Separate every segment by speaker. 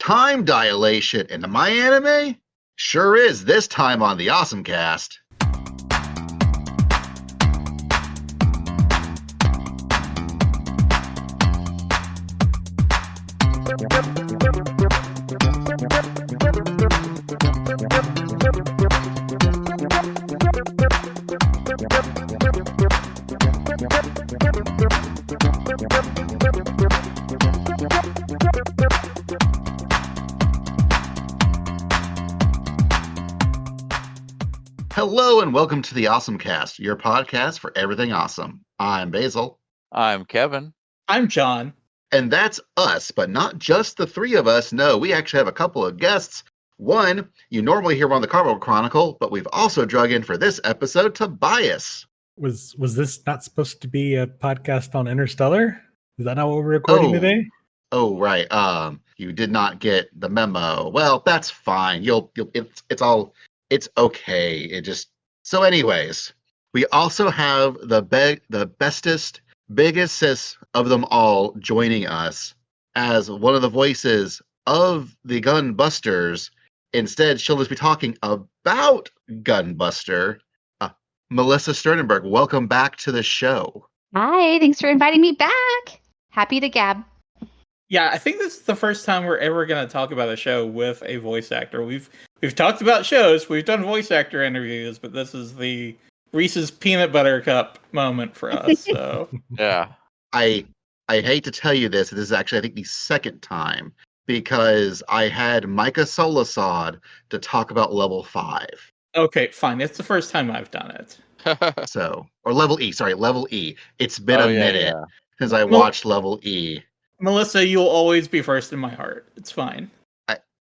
Speaker 1: Time dilation into my anime? Sure is this time on the OSMcast. Hello and welcome to the OSMcast, your podcast for everything awesome. I'm Basil.
Speaker 2: I'm Kevin.
Speaker 3: I'm John.
Speaker 1: And that's us, but not just the three of us. No, we actually have a couple of guests. One, you normally hear on the Carnival Chronicle, but we've also drug in for this episode Tobias.
Speaker 4: Was this not supposed to be a podcast on Interstellar? Is that not what we're recording today?
Speaker 1: Oh, right. You did not get the memo. Well, that's fine. It's okay. It just so. Anyways, we also have the bestest, biggest sis of them all joining us as one of the voices of the Gunbusters. Instead, she'll just be talking about Gunbuster. Melissa Sternenberg, welcome back to the show.
Speaker 5: Hi, thanks for inviting me back. Happy to gab.
Speaker 3: Yeah, I think this is the first time we're ever going to talk about a show with a voice actor. We've talked about shows, we've done voice actor interviews, but this is the Reese's Peanut Butter Cup moment for us. So
Speaker 2: Yeah.
Speaker 1: I hate to tell you this. This is actually, I think, the second time because I had Micah Solasod to talk about level 5.
Speaker 3: okay, fine. It's the first time I've done it.
Speaker 1: So, or level E. Sorry, level E. It's been a minute since I
Speaker 3: Well-
Speaker 1: watched level E.
Speaker 3: Melissa, you'll always be first in my heart. It's fine.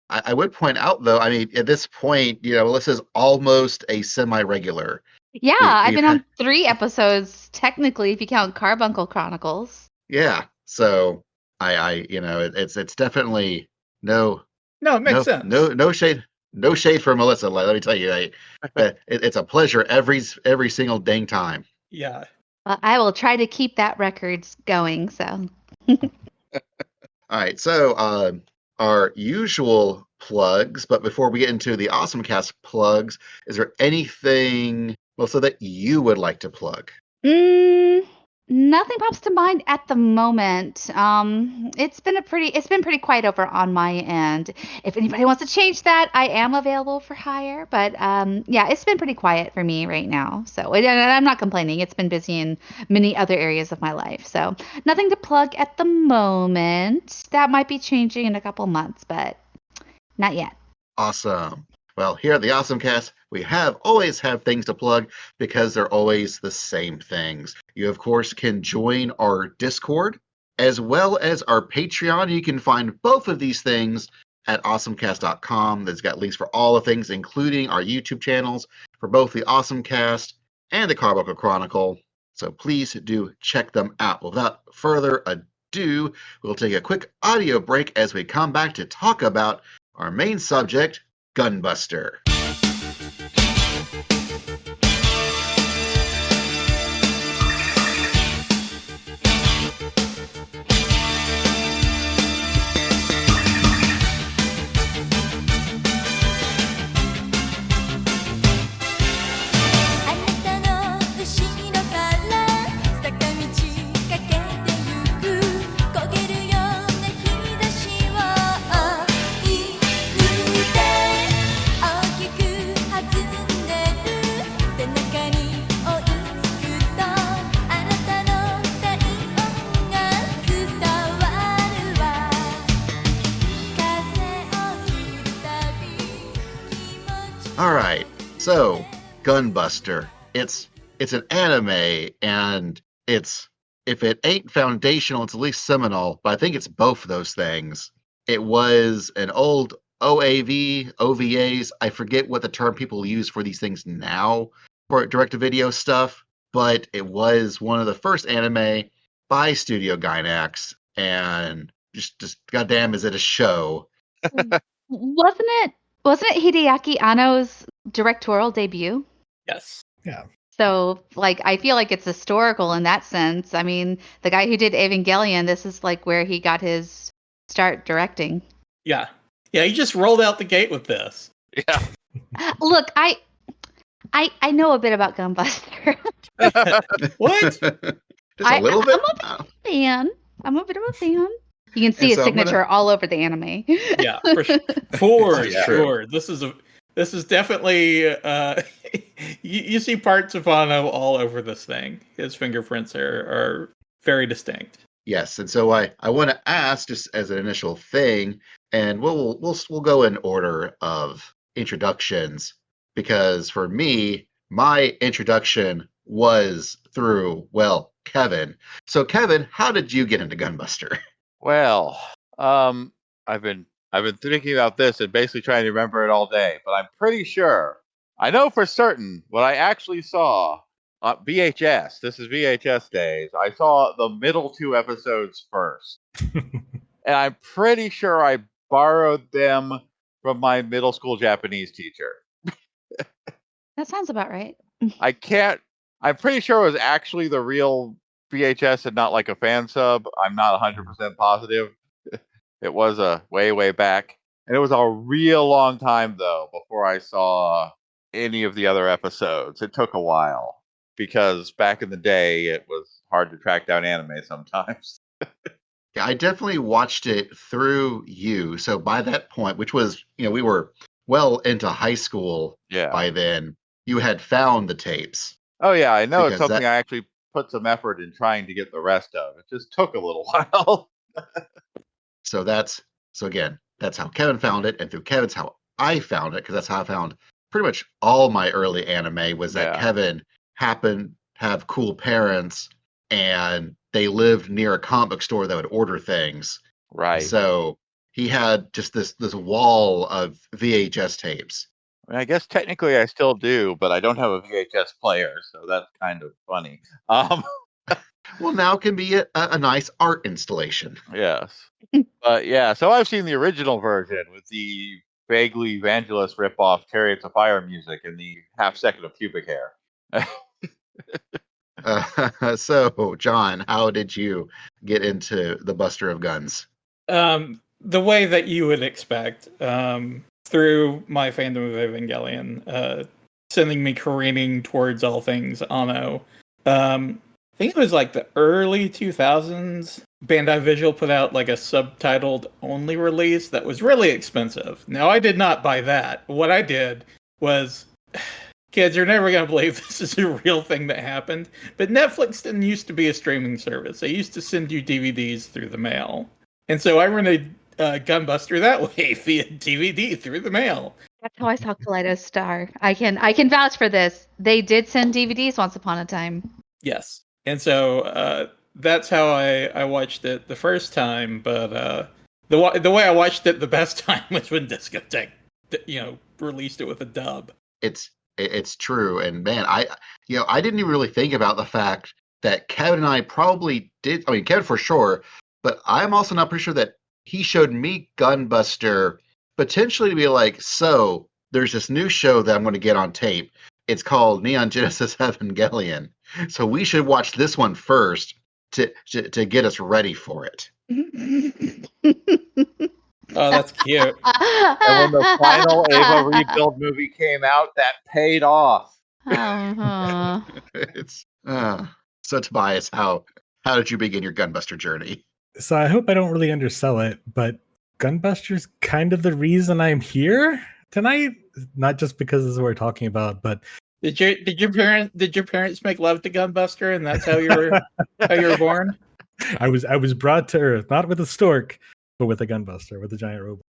Speaker 1: I would point out, though, I mean, at this point, Melissa's almost a semi-regular.
Speaker 5: Yeah, I've been
Speaker 1: we've
Speaker 5: on 3 episodes, technically, if you count Carbuncle Chronicles.
Speaker 1: Yeah. So it's definitely
Speaker 3: No, it makes sense.
Speaker 1: no shade for Melissa. Let me tell you, it's a pleasure every single dang time.
Speaker 3: Yeah.
Speaker 5: Well, I will try to keep that record going, so.
Speaker 1: All right, so our usual plugs, but before we get into the OSMcast plugs, is there anything, Melissa, that you would like to plug?
Speaker 5: Nothing pops to mind at the moment. It's been pretty quiet over on my end. If anybody wants to change that, I am available for hire. But yeah, it's been pretty quiet for me right now. So and I'm not complaining. It's been busy in many other areas of my life. So nothing to plug at the moment. That might be changing in a couple months, but not yet.
Speaker 1: Awesome. Well, here at the OSMcast, we always have things to plug because they're always the same things. You, of course, can join our Discord as well as our Patreon. You can find both of these things at awesomecast.com. That's got links for all the things, including our YouTube channels for both the OSMcast and the Carbuncle Chronicle. So please do check them out. Without further ado, we'll take a quick audio break as we come back to talk about our main subject, Gunbuster. All right, so Gunbuster. It's an anime, and if it ain't foundational, it's at least seminal. But I think it's both of those things. It was an old OVAs. I forget what the term people use for these things now for direct-to-video stuff, but it was one of the first anime by Studio Gainax, and just goddamn, is it a show?
Speaker 5: Wasn't it Hideaki Anno's directorial debut?
Speaker 3: Yes.
Speaker 4: Yeah.
Speaker 5: So, I feel like it's historical in that sense. I mean, the guy who did Evangelion, this is where he got his start directing.
Speaker 3: Yeah. Yeah, he just rolled out the gate with this.
Speaker 2: Yeah.
Speaker 5: Look, I know a bit about Gunbuster.
Speaker 3: What?
Speaker 1: Just a little bit?
Speaker 5: Fan. I'm a bit of a fan. You can see
Speaker 1: And
Speaker 5: his
Speaker 1: so I'm gonna-
Speaker 5: signature all over the anime.
Speaker 3: Yeah, for
Speaker 1: Yeah.
Speaker 3: sure. This is definitely you see parts of Ano all over this thing. His fingerprints are very distinct.
Speaker 1: Yes, and so I want to ask just as an initial thing, and we'll go in order of introductions because for me, my introduction was through Kevin. So Kevin, how did you get into Gunbuster?
Speaker 2: Well, I've been thinking about this and basically trying to remember it all day, but I'm pretty sure I know for certain what I actually saw on VHS. This is VHS days. I saw the middle 2 episodes first, and I'm pretty sure I borrowed them from my middle school Japanese teacher.
Speaker 5: That sounds about right.
Speaker 2: I'm pretty sure it was actually the real VHS and not like a fan sub. I'm not 100% positive. It was a way back. And it was a real long time, though, before I saw any of the other episodes. It took a while because back in the day, it was hard to track down anime sometimes.
Speaker 1: Yeah, I definitely watched it through you. So by that point, which was, we were well into high school
Speaker 2: Yeah.
Speaker 1: by then, you had found the tapes.
Speaker 2: Oh, yeah, I know. It's
Speaker 1: Because
Speaker 2: something I actually put some effort in trying to get the rest of. It just took a little while.
Speaker 1: So again, that's how Kevin found it, and through Kevin's how I found it, because that's how I found pretty much all my early anime was that
Speaker 2: Yeah.
Speaker 1: Kevin happened to have cool parents and they lived near a comic book store that would order things.
Speaker 2: Right.
Speaker 1: So he had just this wall of VHS tapes.
Speaker 2: I mean, I guess technically I still do, but I don't have a VHS player, so that's kind of funny.
Speaker 1: Well, now can be a nice art installation.
Speaker 2: Yes. But yeah, so I've seen the original version with the vaguely Evangelist ripoff Chariots of Fire music and the half second of pubic hair.
Speaker 1: So, John, how did you get into the Buster of Guns?
Speaker 3: The way that you would expect, through my fandom of Evangelion, sending me careening towards all things Ano. I think it was like the early 2000s. Bandai Visual put out like a subtitled only release that was really expensive. Now, I did not buy that. What I did was, kids, you're never going to believe this is a real thing that happened. But Netflix didn't used to be a streaming service. They used to send you DVDs through the mail. And so I rented Gunbuster that way via DVD through the mail.
Speaker 5: That's how I saw Kaleido Star. I can vouch for this. They did send DVDs once upon a time.
Speaker 3: Yes. And so that's how I watched it the first time. But the way I watched it the best time was when Discotech, released it with a dub.
Speaker 1: It's true, and man, I didn't even really think about the fact that Kevin and I probably did. I mean, Kevin for sure, but I'm also not pretty sure that he showed me Gunbuster potentially to be like, so there's this new show that I'm going to get on tape. It's called Neon Genesis Evangelion. So we should watch this one first to get us ready for it.
Speaker 3: Oh, that's cute.
Speaker 2: And when the final Ava Rebuild movie came out, that paid off.
Speaker 5: Uh-huh.
Speaker 1: It's so Tobias, how did you begin your Gunbuster journey?
Speaker 4: So I hope I don't really undersell it, but Gunbuster's kind of the reason I'm here tonight. Not just because this is what we're talking about, but
Speaker 3: Did your parents make love to Gunbuster, and that's how you were born?
Speaker 4: I was brought to Earth not with a stork, but with a Gunbuster, with a giant robot.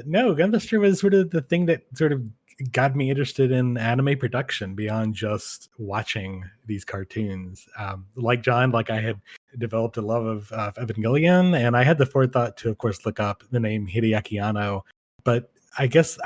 Speaker 4: No, Gunbuster was sort of the thing that sort of got me interested in anime production beyond just watching these cartoons. Like John, like I had developed a love of Evangelion, and I had the forethought to, of course, look up the name Hideaki Anno. But I guess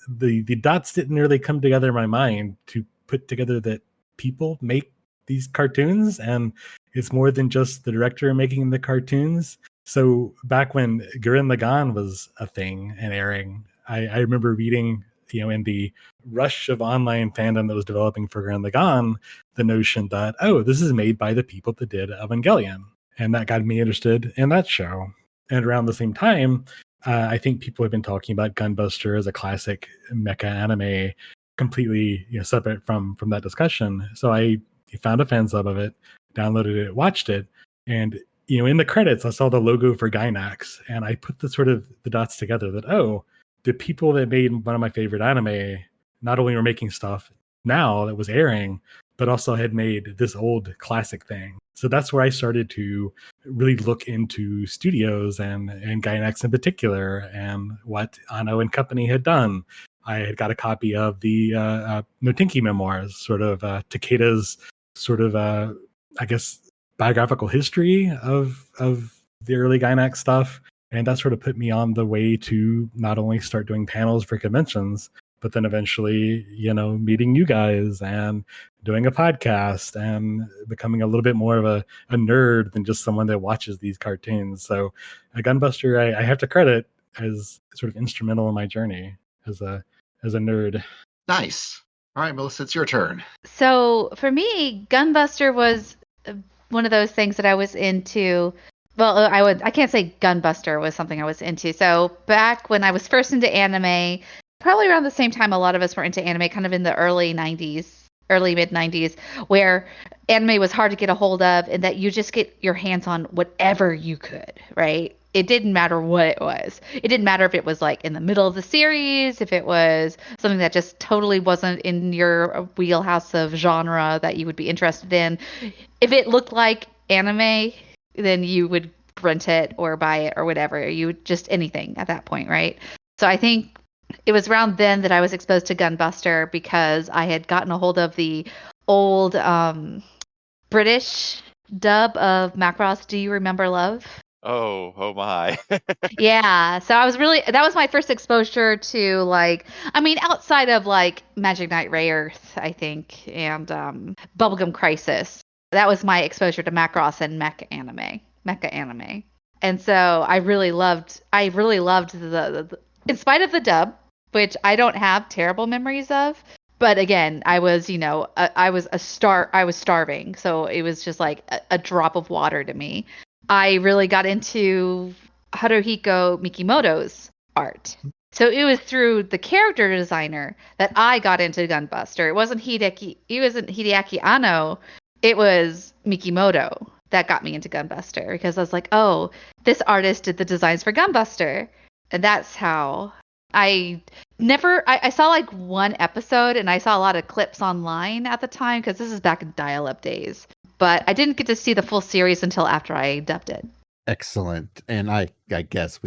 Speaker 4: the dots didn't really come together in my mind to put together that people make these cartoons, and it's more than just the director making the cartoons. So back when Gurren Lagann was a thing and airing, I remember reading, in the rush of online fandom that was developing for Gurren Lagann, the notion that, oh, this is made by the people that did Evangelion. And that got me interested in that show. And around the same time, I think people have been talking about Gunbuster as a classic mecha anime, completely separate from that discussion. So I found a fan sub of it, downloaded it, watched it, and in the credits I saw the logo for Gainax, and I put the dots together that the people that made one of my favorite anime not only were making stuff now that was airing, but also had made this old classic thing. So that's where I started to really look into studios and Gainax in particular and what Anno and company had done. I had got a copy of the Notinki memoirs, sort of Takeda's sort of, I guess, biographical history of the early Gainax stuff. And that sort of put me on the way to not only start doing panels for conventions, but then eventually, meeting you guys and doing a podcast and becoming a little bit more of a nerd than just someone that watches these cartoons. So Gunbuster, I have to credit as sort of instrumental in my journey as a nerd.
Speaker 1: Nice. All right, Melissa, it's your turn.
Speaker 5: So for me, Gunbuster was one of those things that I was into. Well, I can't say Gunbuster was something I was into. So back when I was first into anime, probably around the same time a lot of us were into anime, kind of in the early mid 90s, where anime was hard to get a hold of and that you just get your hands on whatever you could, right? It didn't matter what it was. It didn't matter if it was like in the middle of the series, if it was something that just totally wasn't in your wheelhouse of genre that you would be interested in. If it looked like anime, then you would rent it or buy it or whatever. You would just anything at that point, right? So I think it was around then that I was exposed to Gunbuster because I had gotten a hold of the old British dub of Macross Do You Remember Love?
Speaker 2: Oh my.
Speaker 5: Yeah, so that was my first exposure to outside of like Magic Knight Rayearth, I think, and Bubblegum Crisis. That was my exposure to Macross and mecha anime. And so I really loved the in spite of the dub, which I don't have terrible memories of. But again, I was starving. So it was just like a drop of water to me. I really got into Haruhiko Mikimoto's art. So it was through the character designer that I got into Gunbuster. It wasn't Hideaki Anno. It was Mikimoto that got me into Gunbuster because I was like, oh, this artist did the designs for Gunbuster. And that's how I saw like one episode and I saw a lot of clips online at the time because this is back in dial-up days. But I didn't get to see the full series until after I dubbed it.
Speaker 6: Excellent. And I guess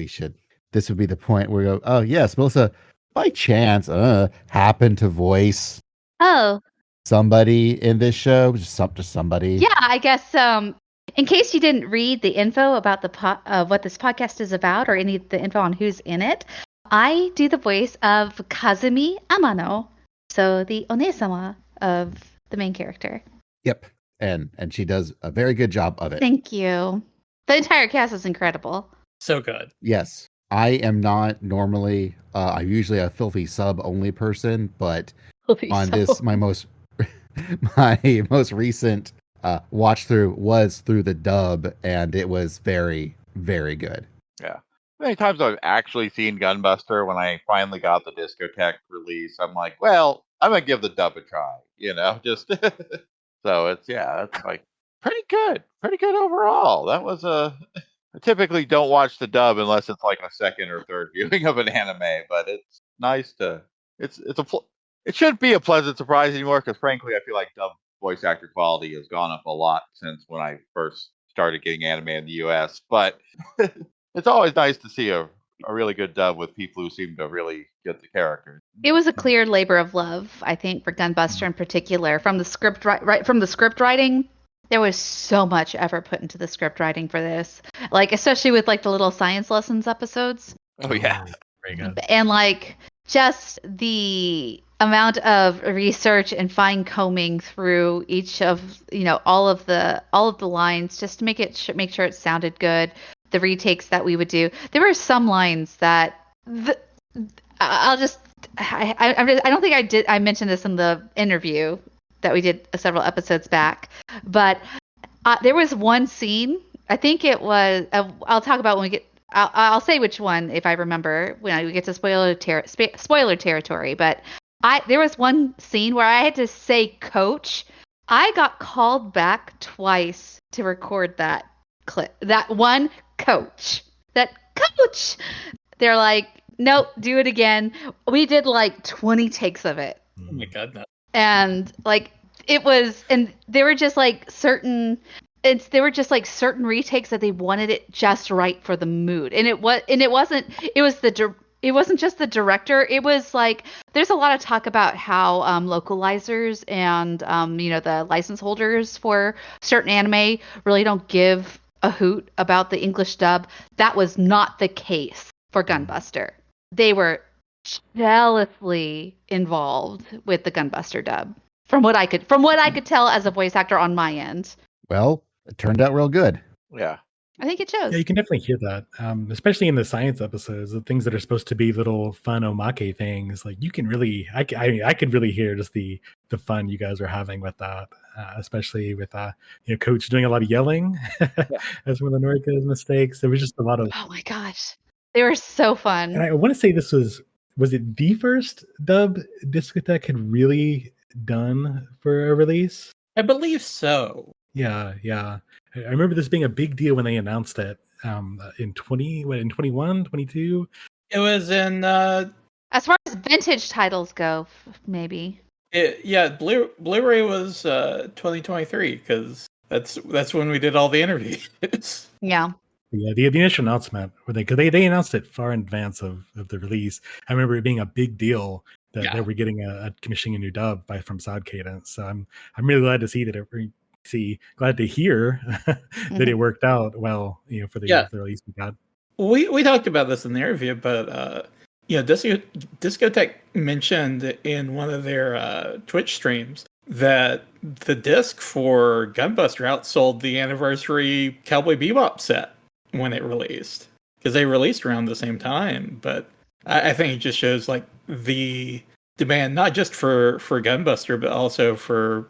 Speaker 6: this would be the point where we go, oh, yes, Melissa, by chance, happened to voice somebody in this show, just somebody.
Speaker 5: Yeah, I guess in case you didn't read the info about what this podcast is about or any of the info on who's in it, I do the voice of Kazumi Amano, so the Onesama of the main character.
Speaker 6: Yep. And she does a very good job of it.
Speaker 5: Thank you. The entire cast is incredible.
Speaker 3: So good.
Speaker 6: Yes. I am not normally, I'm usually a filthy sub only person, but this, my most recent watch through was through the dub, and it was very, very good.
Speaker 2: Yeah. Many times I've actually seen Gunbuster when I finally got the Discotheque release. I'm like, well, I'm going to give the dub a try, just... So it's like pretty good overall. That was I typically don't watch the dub unless it's like a second or third viewing of an anime, but it's nice to, it shouldn't be a pleasant surprise anymore because frankly, I feel like dub voice actor quality has gone up a lot since when I first started getting anime in the US, but it's always nice to see a really good dub with people who seem to really get the characters.
Speaker 5: It was a clear labor of love, I think, for Gunbuster in particular. From the script writing, there was so much effort put into the script writing for this. Like especially with like the little science lessons episodes.
Speaker 2: Oh yeah.
Speaker 4: Very good.
Speaker 5: And like just the amount of research and fine combing through each of all of the lines just to make sure it sounded good. The retakes that we would do. There were some lines that I don't think I mentioned this in the interview that we did several episodes back, but there was one scene. I think it was. I'll talk about when we get I'll say which one if I remember when we get to spoiler territory. But there was one scene where I had to say coach. I got called back twice to record that clip. That one coach. That coach. They're like, nope, do it again. We did like 20 takes of it.
Speaker 3: Oh my god, no.
Speaker 5: And like it was, and there were just like certain retakes that they wanted it just right for the mood. And it wasn't just the director. It was like there's a lot of talk about how localizers and the license holders for certain anime really don't give a hoot about the English dub. That was not the case for Gunbuster. They were jealously involved with the Gunbuster dub. From what I could tell as a voice actor on my end.
Speaker 6: Well, it turned out real good.
Speaker 2: Yeah.
Speaker 5: I think it shows.
Speaker 4: Yeah, you can definitely hear that, especially in the science episodes, the things that are supposed to be little fun omake things. Like you can really, I could really hear just the fun you guys are having with that, especially with Coach doing a lot of yelling as one of the Noriko's mistakes. There was just a lot of.
Speaker 5: Oh my gosh, they were so fun.
Speaker 4: And I want to say this was it the first dub Discotheque had really done for a release?
Speaker 3: I believe so.
Speaker 4: Yeah. I remember this being a big deal when they announced it in 21, 22?
Speaker 3: It was in...
Speaker 5: as far as vintage titles go, maybe.
Speaker 3: Blu-ray was 2023, because that's when we did all the interviews.
Speaker 5: Yeah.
Speaker 4: Yeah, the initial announcement, because they announced it far in advance of the release. I remember it being a big deal that they were getting commissioning a new dub from Sound Cadence. So I'm really glad to see that glad to hear that it worked out well, for the release we got.
Speaker 3: We talked about this in the interview, but Discotheque mentioned in one of their Twitch streams that the disc for Gunbuster outsold the anniversary Cowboy Bebop set when it released, because they released around the same time. But I think it just shows like the demand, not just for Gunbuster, but also for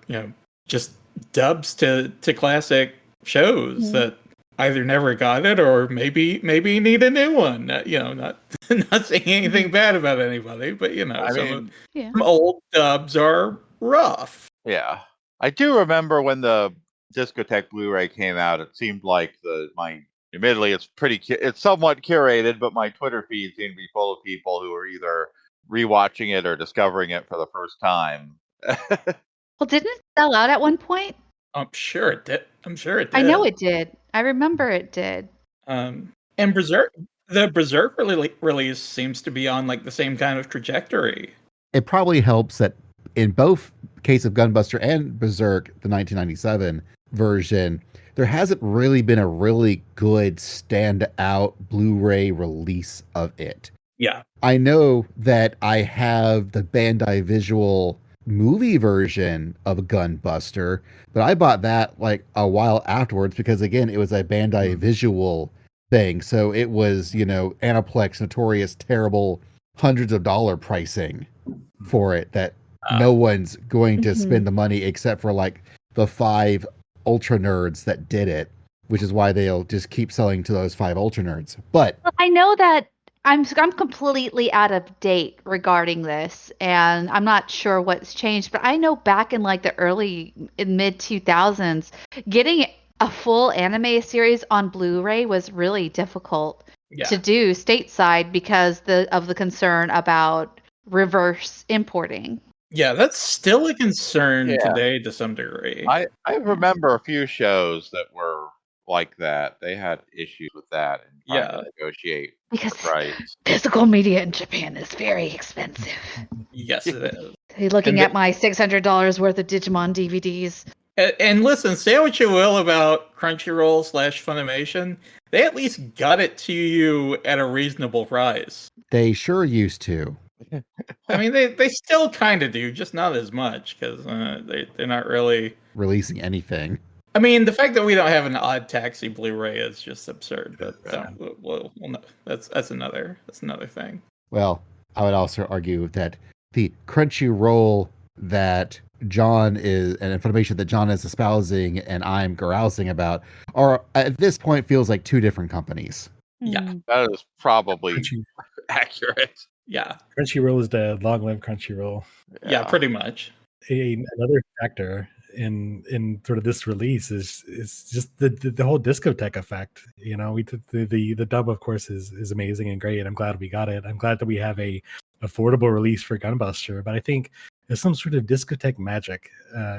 Speaker 3: just dubs to classic shows that either never got it or maybe need a new one. Not saying anything bad about anybody, but some old dubs are rough.
Speaker 2: Yeah, I do remember when the Discotheque Blu-ray came out. It seemed like admittedly, it's somewhat curated, but my Twitter feed seemed to be full of people who were either rewatching it or discovering it for the first time.
Speaker 5: Well, didn't it sell out at one point?
Speaker 3: I'm sure it did.
Speaker 5: I know it did. I remember it did.
Speaker 3: And the Berserk release seems to be on like the same kind of trajectory.
Speaker 6: It probably helps that in both case of Gunbuster and Berserk, the 1997 version, there hasn't really been a really good standout Blu-ray release of it.
Speaker 3: Yeah.
Speaker 6: I know that I have the Bandai Visual movie version of Gunbuster, but I bought that like a while afterwards because, again, it was a Bandai Visual thing. So it was, Aniplex, notorious, terrible, hundreds of dollar pricing for it that no one's going to spend the money except for like the 5 ultra nerds that did it, which is why they'll just keep selling to those 5 ultra nerds. But
Speaker 5: I know that I'm completely out of date regarding this, and I'm not sure what's changed, but I know back in like the mid 2000s, getting a full anime series on Blu-ray was really difficult to do stateside because of the concern about reverse importing.
Speaker 3: Yeah, that's still a concern today to some degree.
Speaker 2: I remember a few shows that were like that. They had issues with that and trying to negotiate
Speaker 5: because
Speaker 2: price.
Speaker 5: Physical media in Japan is very expensive.
Speaker 3: Yes, it is.
Speaker 5: You're looking at my $600 worth of Digimon DVDs.
Speaker 3: And listen, say what you will about Crunchyroll / Funimation, they at least got it to you at a reasonable price.
Speaker 6: They sure used to.
Speaker 3: I mean, they still kind of do, just not as much, because they're not really
Speaker 6: releasing anything.
Speaker 3: I mean, the fact that we don't have an Odd Taxi Blu-ray is just absurd. But no, that's another thing.
Speaker 6: Well, I would also argue that the Crunchyroll that John is, and information that John is espousing and I'm carousing about, are at this point feels like 2 different companies.
Speaker 3: Yeah.
Speaker 2: That is probably
Speaker 4: Crunchy,
Speaker 2: accurate.
Speaker 3: Yeah.
Speaker 4: Crunchyroll is dead. Long live Crunchyroll.
Speaker 3: Yeah, pretty much.
Speaker 4: Another factor in sort of this release is just the whole discotheque effect. You know, the dub, of course, is amazing and great. I'm glad we got it. I'm glad that we have a affordable release for Gunbuster, but I think there's some sort of discotheque magic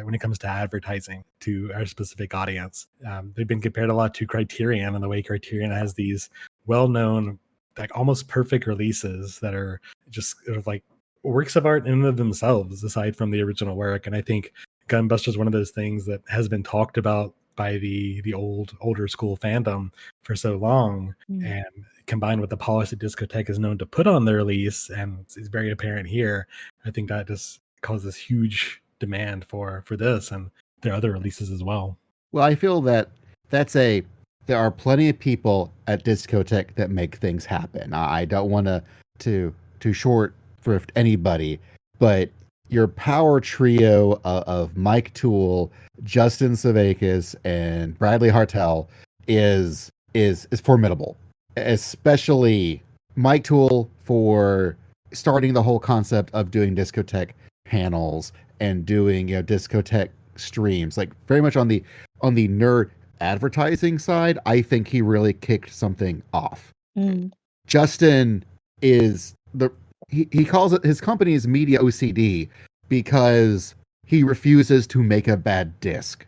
Speaker 4: when it comes to advertising to our specific audience. They've been compared a lot to Criterion, and the way Criterion has these well-known, like almost perfect releases that are just sort of like works of art in and of themselves, aside from the original work. And I think Gunbuster is one of those things that has been talked about by the older school fandom for so long, and combined with the polish that Discotheque is known to put on their release, and it's very apparent here, I think that just causes huge demand for this and their other releases as well.
Speaker 6: Well, I feel that there are plenty of people at Discotheque that make things happen. I don't want to short thrift anybody, but your power trio of Mike Toole, Justin Savakis, and Bradley Hartel is formidable. Especially Mike Toole for starting the whole concept of doing Discotheque panels and doing Discotheque streams, like very much on the nerd advertising side. I think he really kicked something off. Justin is he calls it, his company is Media OCD, because he refuses to make a bad disc.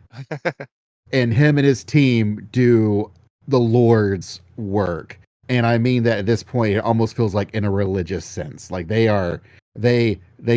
Speaker 6: And him and his team do the Lord's work. And I mean that at this point, it almost feels like in a religious sense. Like they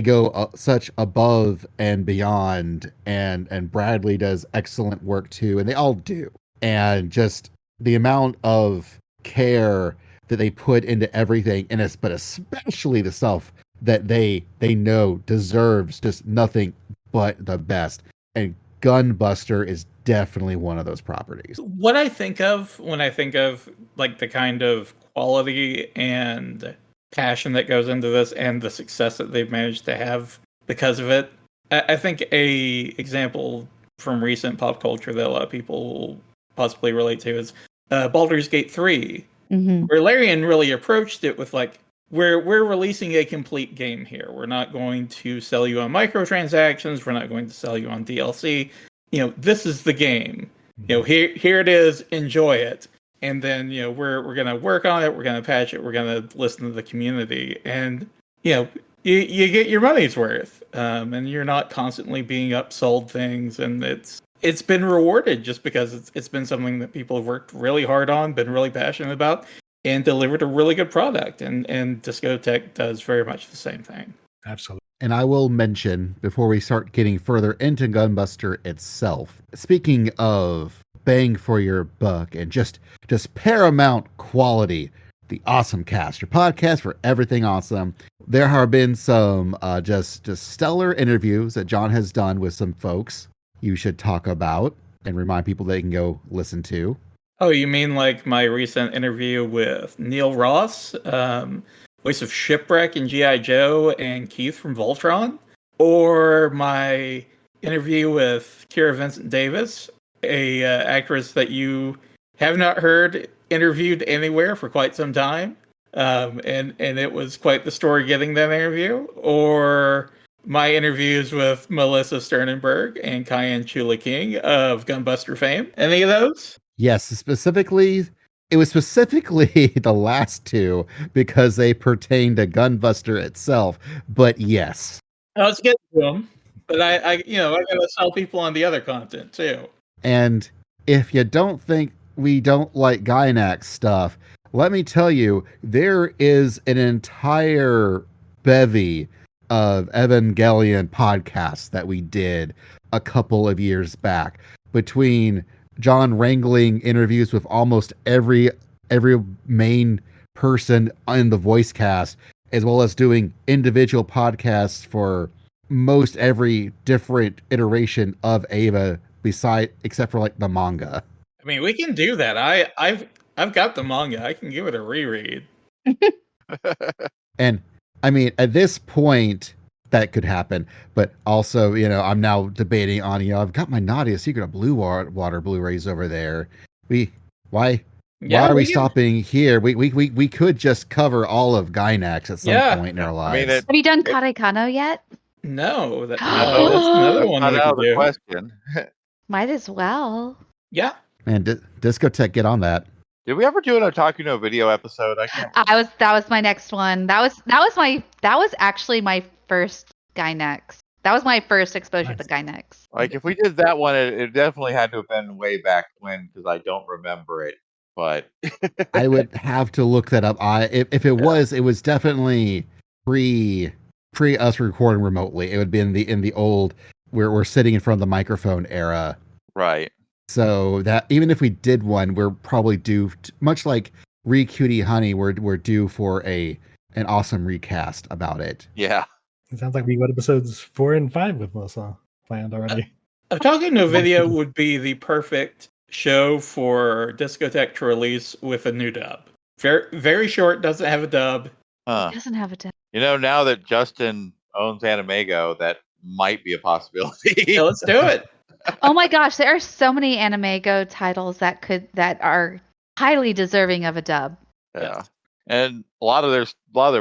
Speaker 6: go such above and beyond, and Bradley does excellent work too, and they all do. And just the amount of care that they put into everything, but especially the stuff that they know deserves just nothing but the best. And Gunbuster is definitely one of those properties.
Speaker 3: What I think of when I think of like the kind of quality and passion that goes into this and the success that they've managed to have because of it, I think a example from recent pop culture that a lot of people will possibly relate to is Baldur's Gate 3, where Larian really approached it with like, we're releasing a complete game here. We're not going to sell you on microtransactions. We're not going to sell you on DLC. This is the game. Here it is. Enjoy it. And then we're gonna work on it. We're gonna patch it. We're gonna listen to the community, and you get your money's worth. And you're not constantly being upsold things, and it's been rewarded just because it's been something that people have worked really hard on, been really passionate about, and delivered a really good product. And Discotheque does very much the same thing.
Speaker 4: Absolutely.
Speaker 6: And I will mention, before we start getting further into Gunbuster itself, speaking of bang for your buck and just paramount quality, the OSMcast, your podcast for everything awesome. There have been some just stellar interviews that John has done with some folks you should talk about and remind people they can go listen to.
Speaker 3: Oh, you mean like my recent interview with Neil Ross, voice of Shipwreck in G.I. Joe, and Keith from Voltron? Or my interview with Kira Vincent Davis, a actress that you have not heard interviewed anywhere for quite some time, and it was quite the story getting that interview? Or my interviews with Melissa Sternenberg and Kyan Chula King of Gunbuster fame? Any of those?
Speaker 6: Yes, it was specifically the last two because they pertain to Gunbuster itself. But yes,
Speaker 3: let's get to them. But I gotta sell people on the other content too.
Speaker 6: And if you don't think we don't like Gynax stuff, let me tell you, there is an entire bevy of Evangelion podcasts that we did a couple of years back, between John wrangling interviews with almost every main person in the voice cast, as well as doing individual podcasts for most every different iteration of Ava, except for like the manga.
Speaker 3: I mean, we can do that. I've got the manga. I can give it a reread.
Speaker 6: And I mean, at this point, that could happen. But also, I'm now debating on, I've got my Nadia Secret of Blue Water Blu-rays over there. Why Why are we stopping here? We could just cover all of Gynax at some point in our lives.
Speaker 5: Have you done Kare Kano yet?
Speaker 3: No, that's
Speaker 2: No,
Speaker 3: another one
Speaker 2: not
Speaker 3: we
Speaker 2: out
Speaker 3: could
Speaker 2: of the
Speaker 3: do.
Speaker 2: question.
Speaker 5: Might as well.
Speaker 3: Yeah.
Speaker 6: Man, Discotech, get on that.
Speaker 2: Did we ever do an Otaku no Video episode? I can't.
Speaker 5: That was my next one. That was actually my first Gynax. That was my first exposure to Gynax.
Speaker 2: Like, if we did that one, it definitely had to have been way back when, because I don't remember it. But
Speaker 6: I would have to look that up. If it was definitely pre us recording remotely. It would be in the old where we're sitting in front of the microphone era.
Speaker 2: Right.
Speaker 6: So that even if we did one, we're probably due, much like Re Cutie Honey, we're due for an awesome recast about it.
Speaker 2: Yeah.
Speaker 4: It sounds like we got episodes 4 and 5 with Melissa planned already.
Speaker 3: Otaku no Video would be the perfect show for Discotech to release with a new dub. Very, very short, doesn't have a dub.
Speaker 5: It doesn't have a dub.
Speaker 2: You know, now that Justin owns Animego, that might be a possibility.
Speaker 3: Yeah, let's do it.
Speaker 5: Oh my gosh, there are so many Animego titles that are highly deserving of a dub.
Speaker 2: Yeah. And a lot of their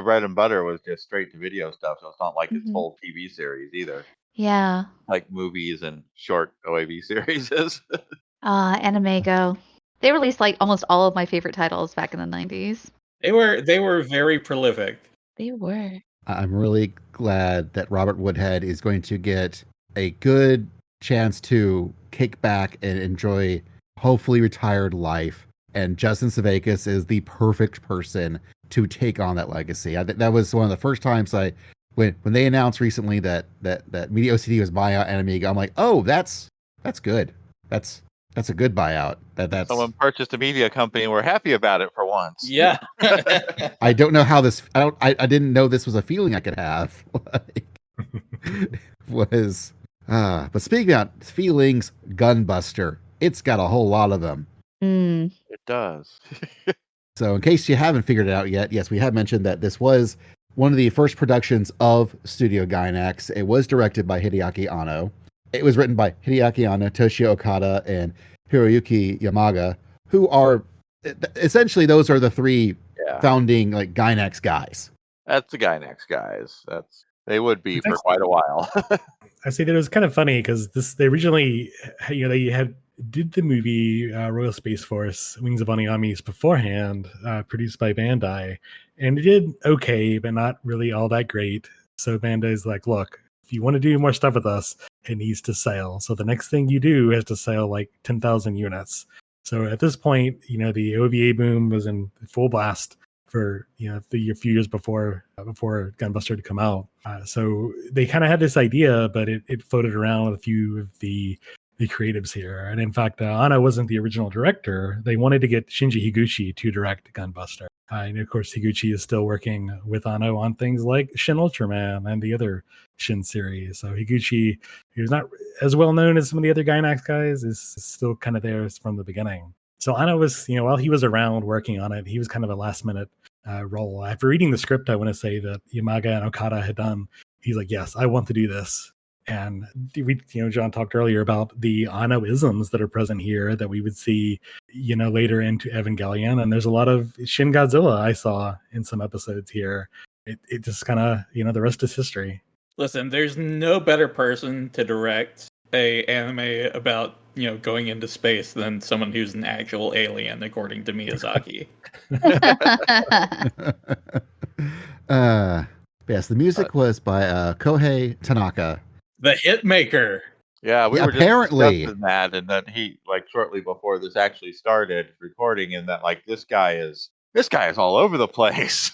Speaker 2: bread and butter was just straight to video stuff, so it's not like it's whole TV series either.
Speaker 5: Yeah.
Speaker 2: Like movies and short OAV series.
Speaker 5: Animego. They released like almost all of my favorite titles back in the 90s.
Speaker 3: They were very prolific.
Speaker 5: They were.
Speaker 6: I'm really glad that Robert Woodhead is going to get a good chance to kick back and enjoy hopefully retired life. And Justin Savakis is the perfect person to take on that legacy. That was one of the first times when they announced recently that Media OCD was buying out Animego, I'm like, oh, that's good. That's a good buyout. That's
Speaker 2: someone purchased a media company and we're happy about it for once.
Speaker 3: Yeah.
Speaker 6: I don't know how this. I didn't know this was a feeling I could have. But speaking about feelings, Gunbuster. It's got a whole lot of them.
Speaker 2: It does.
Speaker 6: So in case you haven't figured it out yet, yes, we have mentioned that this was one of the first productions of Studio Gynax. It was directed by Hideaki Anno. It was written by Hideaki Anno, Toshio Okada, and Hiroyuki Yamaga, who are essentially those are the three founding like Gynax guys.
Speaker 2: That's the Gynax guys. They would be for quite a while.
Speaker 4: I say that it was kind of funny because they originally, they did the movie Royal Space Force Wings of Oniamis beforehand, produced by Bandai, and it did okay, but not really all that great. So Bandai's like, look, if you want to do more stuff with us, it needs to sell. So the next thing you do has to sell like 10,000 units. So at this point, the OVA boom was in full blast for a few years before Gunbuster to come out. So they kind of had this idea, but it floated around with a few of the creatives here. And in fact, Anno wasn't the original director. They wanted to get Shinji Higuchi to direct Gunbuster. And of course, Higuchi is still working with Anno on things like Shin Ultraman and the other Shin series. So Higuchi, who's not as well known as some of the other Gynax guys, is still kind of there from the beginning. So Anno was, while he was around working on it, he was kind of a last minute role. After reading the script, I want to say that Yamaga and Okada had done, he's like, yes, I want to do this. And we, John talked earlier about the Anno-isms that are present here that we would see, later into Evangelion. And there's a lot of Shin Godzilla I saw in some episodes here. It just kind of, the rest is history.
Speaker 3: Listen, there's no better person to direct a anime about, going into space than someone who's an actual alien, according to Miyazaki.
Speaker 6: Yes, the music was by Kohei Tanaka.
Speaker 3: The hit maker.
Speaker 2: Yeah, we were
Speaker 6: apparently
Speaker 2: just discussing that, and that he shortly before this actually started recording, and that this guy is all over the place.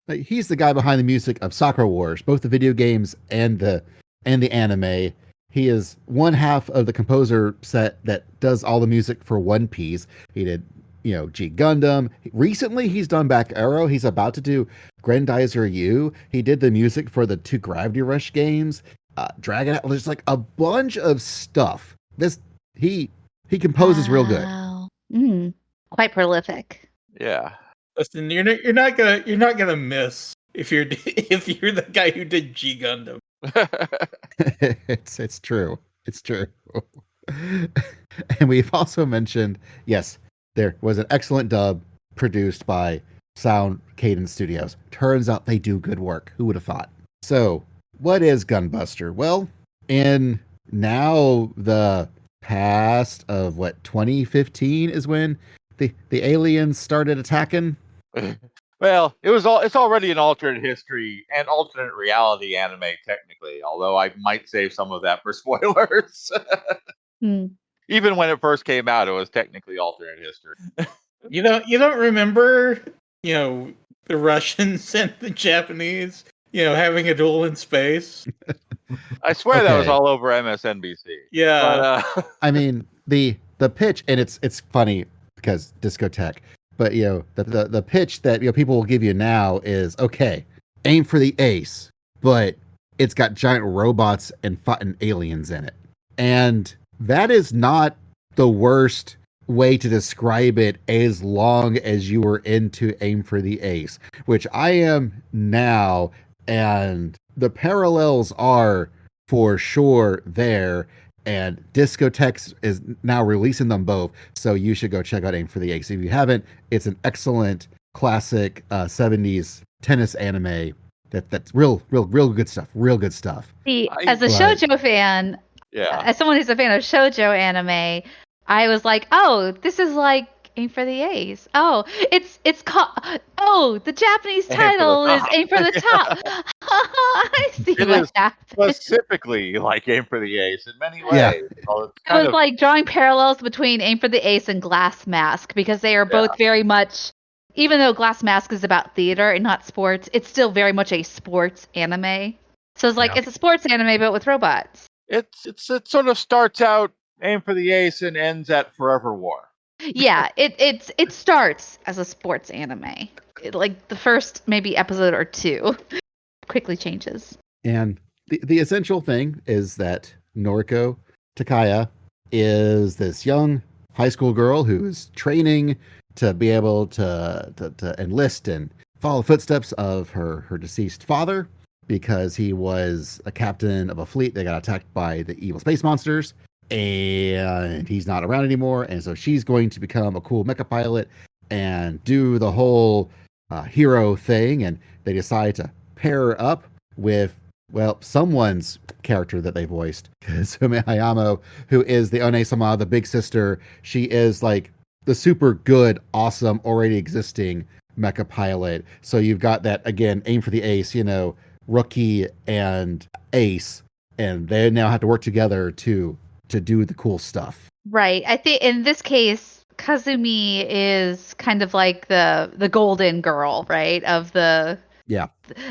Speaker 6: He's the guy behind the music of Sakura Wars, both the video games and the anime. He is one half of the composer set that does all the music for One Piece. He did, G Gundam. Recently, he's done Back Arrow. He's about to do Grendizer U. He did the music for the 2 Gravity Rush games. Dragon. There's like a bunch of stuff. He composes real good.
Speaker 5: Quite prolific.
Speaker 2: Yeah.
Speaker 3: Listen, you're not gonna miss if you're the guy who did G Gundam.
Speaker 6: It's true. It's true. And we've also mentioned, yes, there was an excellent dub produced by Sound Cadence Studios. Turns out they do good work. Who would have thought? So, what is Gunbuster? Well, in now the past of 2015 is when the aliens started attacking.
Speaker 2: Well, it's already an alternate history and alternate reality anime technically, although I might save some of that for spoilers. Even when it first came out, it was technically alternate history.
Speaker 3: You don't remember, the Russians and the Japanese, having a duel in space?
Speaker 2: I swear that was all over MSNBC.
Speaker 3: Yeah.
Speaker 2: But,
Speaker 6: I mean, the pitch, and it's funny because discotheque, but the pitch that people will give you now is, okay, aim for the ace, but it's got giant robots and fighting aliens in it. And that is not the worst way to describe it, as long as you were into aim for the ace, which I am now, and the parallels are for sure there, and Discotex is now releasing them both, so you should go check out Aim for the Ace. If you haven't, it's an excellent classic 70s tennis anime that's real good stuff.
Speaker 5: See, as a shoujo fan, as someone who's a fan of shoujo anime, I was like, oh, this is like Aim for the Ace. Oh, it's called. Oh, the Japanese title is Aim for the Top. I see
Speaker 2: it
Speaker 5: what
Speaker 2: is
Speaker 5: happened.
Speaker 2: Specifically like Aim for the Ace in many ways.
Speaker 6: Yeah.
Speaker 2: Well,
Speaker 5: it was like drawing parallels between Aim for the Ace and Glass Mask, because they are both very much. Even though Glass Mask is about theater and not sports, it's still very much a sports anime. So it's like it's a sports anime but with robots.
Speaker 2: It sort of starts out Aim for the Ace and ends at Forever War.
Speaker 5: Yeah, it starts as a sports anime. Like the first maybe episode or two quickly changes.
Speaker 6: And the essential thing is that Noriko Takaya is this young high school girl who is training to be able to enlist and follow the footsteps of her deceased father, because he was a captain of a fleet that got attacked by the evil space monsters, and he's not around anymore. And so she's going to become a cool mecha pilot and do the whole hero thing. And they decide to pair her up with, someone's character that they voiced, Sume Hayamo, who is the One-sama, the big sister. She is like the super good, awesome, already existing mecha pilot. So you've got that, again, Aim for the Ace, Rookie and Ace, and they now have to work together to do the cool stuff.
Speaker 5: Right. I think in this case, Kazumi is kind of like the golden girl, right? Of the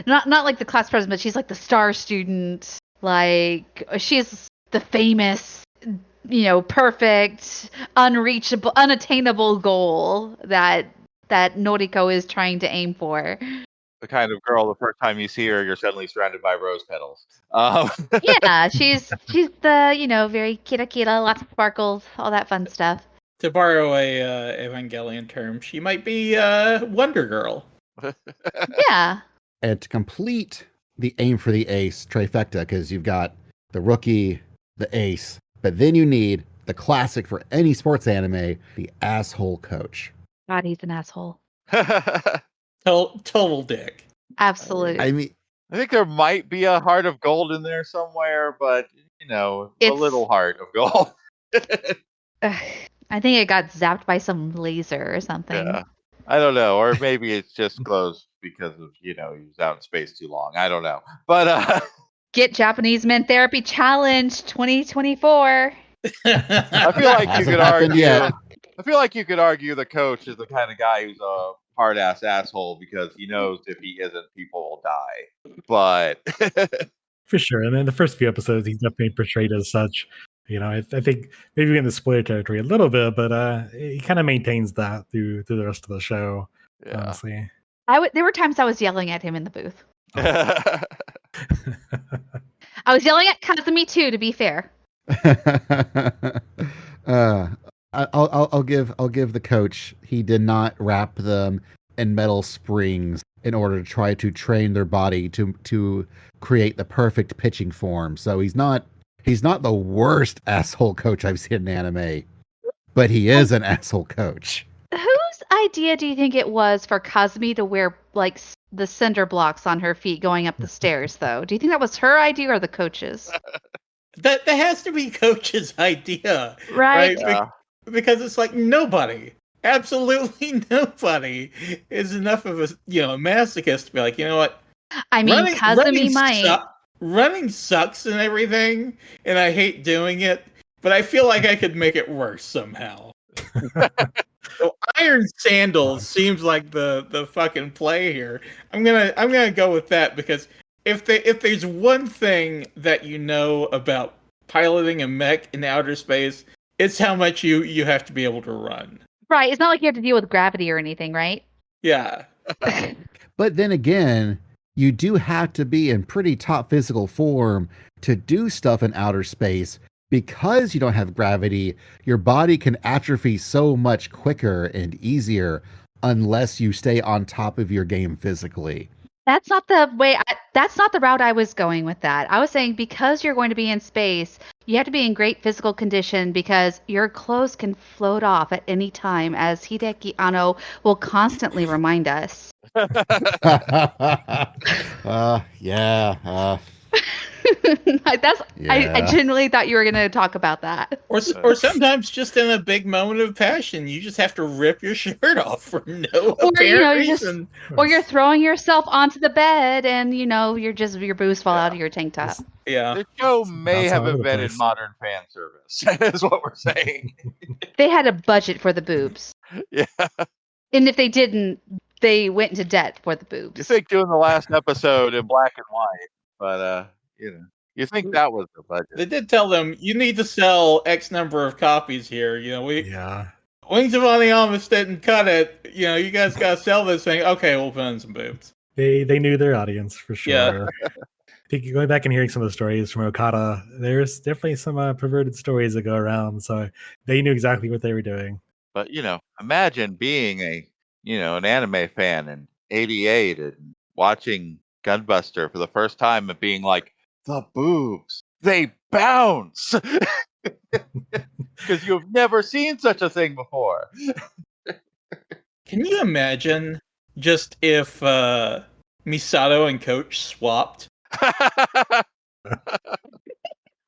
Speaker 5: not like the class president, but she's like the star student. Like she's the famous, perfect, unreachable, unattainable goal that Noriko is trying to aim for.
Speaker 2: The kind of girl, the first time you see her, you're suddenly surrounded by rose petals.
Speaker 5: Yeah, she's the, very kira, lots of sparkles, all that fun stuff.
Speaker 3: To borrow a Evangelion term, she might be Wonder Girl.
Speaker 5: Yeah.
Speaker 6: And to complete the Aim for the Ace trifecta, because you've got the rookie, the ace, but then you need the classic for any sports anime, the asshole coach.
Speaker 5: God, he's an asshole.
Speaker 3: Total dick.
Speaker 5: Absolutely.
Speaker 6: I mean,
Speaker 2: I think there might be a heart of gold in there somewhere, but a little heart of gold.
Speaker 5: I think it got zapped by some laser or something.
Speaker 2: Yeah. I don't know, or maybe it's just closed because of he was out in space too long. I don't know, but
Speaker 5: Get Japanese Men Therapy Challenge 2024.
Speaker 2: I feel like you could argue. I feel like you could argue the coach is the kind of guy who's a hard ass asshole because he knows if he isn't, people will die. But
Speaker 4: for sure, and in the first few episodes, he's definitely portrayed as such. I think maybe in the spoiler territory a little bit, but he kind of maintains that through the rest of the show. Yeah. Honestly,
Speaker 5: there were times I was yelling at him in the booth. I was yelling at Kazumi too, to be fair.
Speaker 6: I'll give the coach. He did not wrap them in metal springs in order to try to train their body to create the perfect pitching form. So he's not the worst asshole coach I've seen in anime, but he is an asshole coach.
Speaker 5: idea do you think it was for Kazumi to wear like the cinder blocks on her feet going up the stairs, though? Do you think that was her idea or the coach's?
Speaker 3: That has to be Coach's idea,
Speaker 5: Right.
Speaker 3: Because it's like nobody, absolutely nobody, is enough of a masochist to be like, you know what?
Speaker 5: I mean, Kazumi might.
Speaker 3: Running sucks and everything, and I hate doing it, but I feel like I could make it worse somehow. So iron sandals seems like the fucking play here. I'm gonna go with that, because if there's one thing that you know about piloting a mech in outer space, it's how much you have to be able to run.
Speaker 5: Right. It's not like you have to deal with gravity or anything, right?
Speaker 3: Yeah.
Speaker 6: But then again, you do have to be in pretty top physical form to do stuff in outer space. Because you don't have gravity, your body can atrophy so much quicker and easier unless you stay on top of your game physically.
Speaker 5: That's not the way. That's not the route I was going with that. I was saying because you're going to be in space, you have to be in great physical condition because your clothes can float off at any time, as Hideki Anno will constantly remind us.
Speaker 6: Yeah.
Speaker 5: I genuinely thought you were going to talk about that.
Speaker 3: Or sometimes just in a big moment of passion, you just have to rip your shirt off for no apparent reason.
Speaker 5: Or you're throwing yourself onto the bed and your boobs fall out of your tank top.
Speaker 3: Yeah.
Speaker 2: The show may have invented modern fan service, is what we're saying.
Speaker 5: They had a budget for the boobs.
Speaker 2: Yeah.
Speaker 5: And if they didn't, they went into debt for the boobs.
Speaker 2: You think doing the last episode in black and white, but you think that was the budget.
Speaker 3: They did tell them, you need to sell X number of copies here. Wings of Aniamas didn't cut it. You guys got to sell this thing. Okay, we'll put in some boobs.
Speaker 4: They knew their audience for sure.
Speaker 3: Yeah.
Speaker 4: I think going back and hearing some of the stories from Okada, there's definitely some perverted stories that go around. So they knew exactly what they were doing.
Speaker 2: But imagine being an anime fan in '88 and watching Gunbuster for the first time and being like, the boobs, they bounce, because you've never seen such a thing before.
Speaker 3: Can you imagine just if Misato and Coach swapped?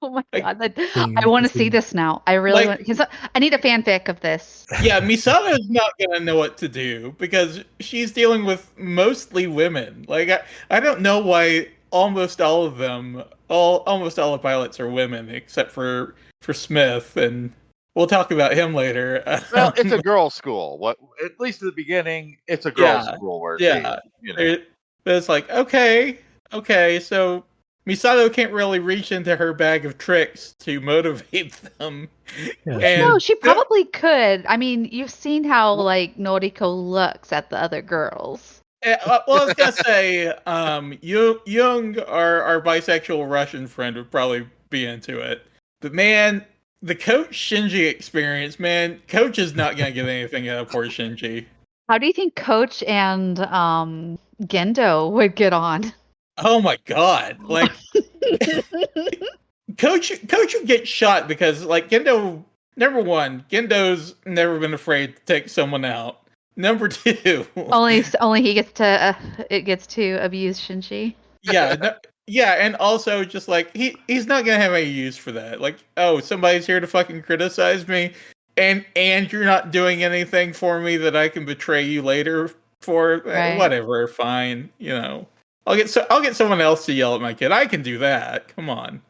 Speaker 5: Oh my god! I want to see this now. I really want, because I need a fanfic of this.
Speaker 3: Yeah, Misato's not gonna know what to do because she's dealing with mostly women. Like I don't know why almost all of them, almost all the pilots are women except for Smith, and we'll talk about him later.
Speaker 2: Well, it's a girls' school. At least at the beginning, it's a girls' school where
Speaker 3: it's like okay, so Misato can't really reach into her bag of tricks to motivate them.
Speaker 4: Yeah.
Speaker 5: No, she probably could. I mean, you've seen how Noriko looks at the other girls.
Speaker 3: Well, I was gonna say, Jung, our bisexual Russian friend, would probably be into it. But man, the Coach Shinji experience, man, Coach is not gonna get anything out of poor Shinji.
Speaker 5: How do you think Coach and Gendo would get on?
Speaker 3: Oh my god! Like, Coach would get shot because, Gendo. Number one, Gendo's never been afraid to take someone out. Number two,
Speaker 5: only he gets to abuse Shinji.
Speaker 3: Yeah, and also just he's not gonna have any use for that. Somebody's here to fucking criticize me, and you're not doing anything for me that I can betray you later for.
Speaker 5: Right.
Speaker 3: Whatever, fine. I'll get someone else to yell at my kid. I can do that. Come on.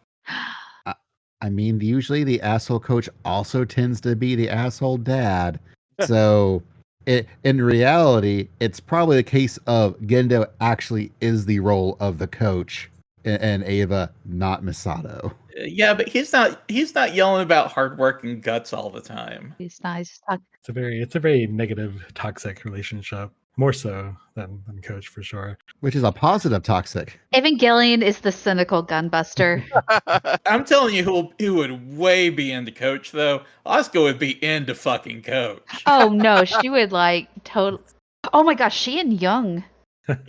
Speaker 6: I mean, usually the asshole coach also tends to be the asshole dad. So in reality, it's probably the case of Gendo actually is the role of the coach and Ava, not Misato.
Speaker 3: Yeah, but he's not yelling about hard work and guts all the time.
Speaker 5: He's nice.
Speaker 4: It's a very negative, toxic relationship. More so than Coach, for sure.
Speaker 6: Which is a positive toxic.
Speaker 5: Evangelion is the cynical Gunbuster.
Speaker 3: I'm telling you who would way be into Coach, though. Asuka would be into fucking Coach.
Speaker 5: Oh, no. She would, totally... Oh, my gosh. She and Young.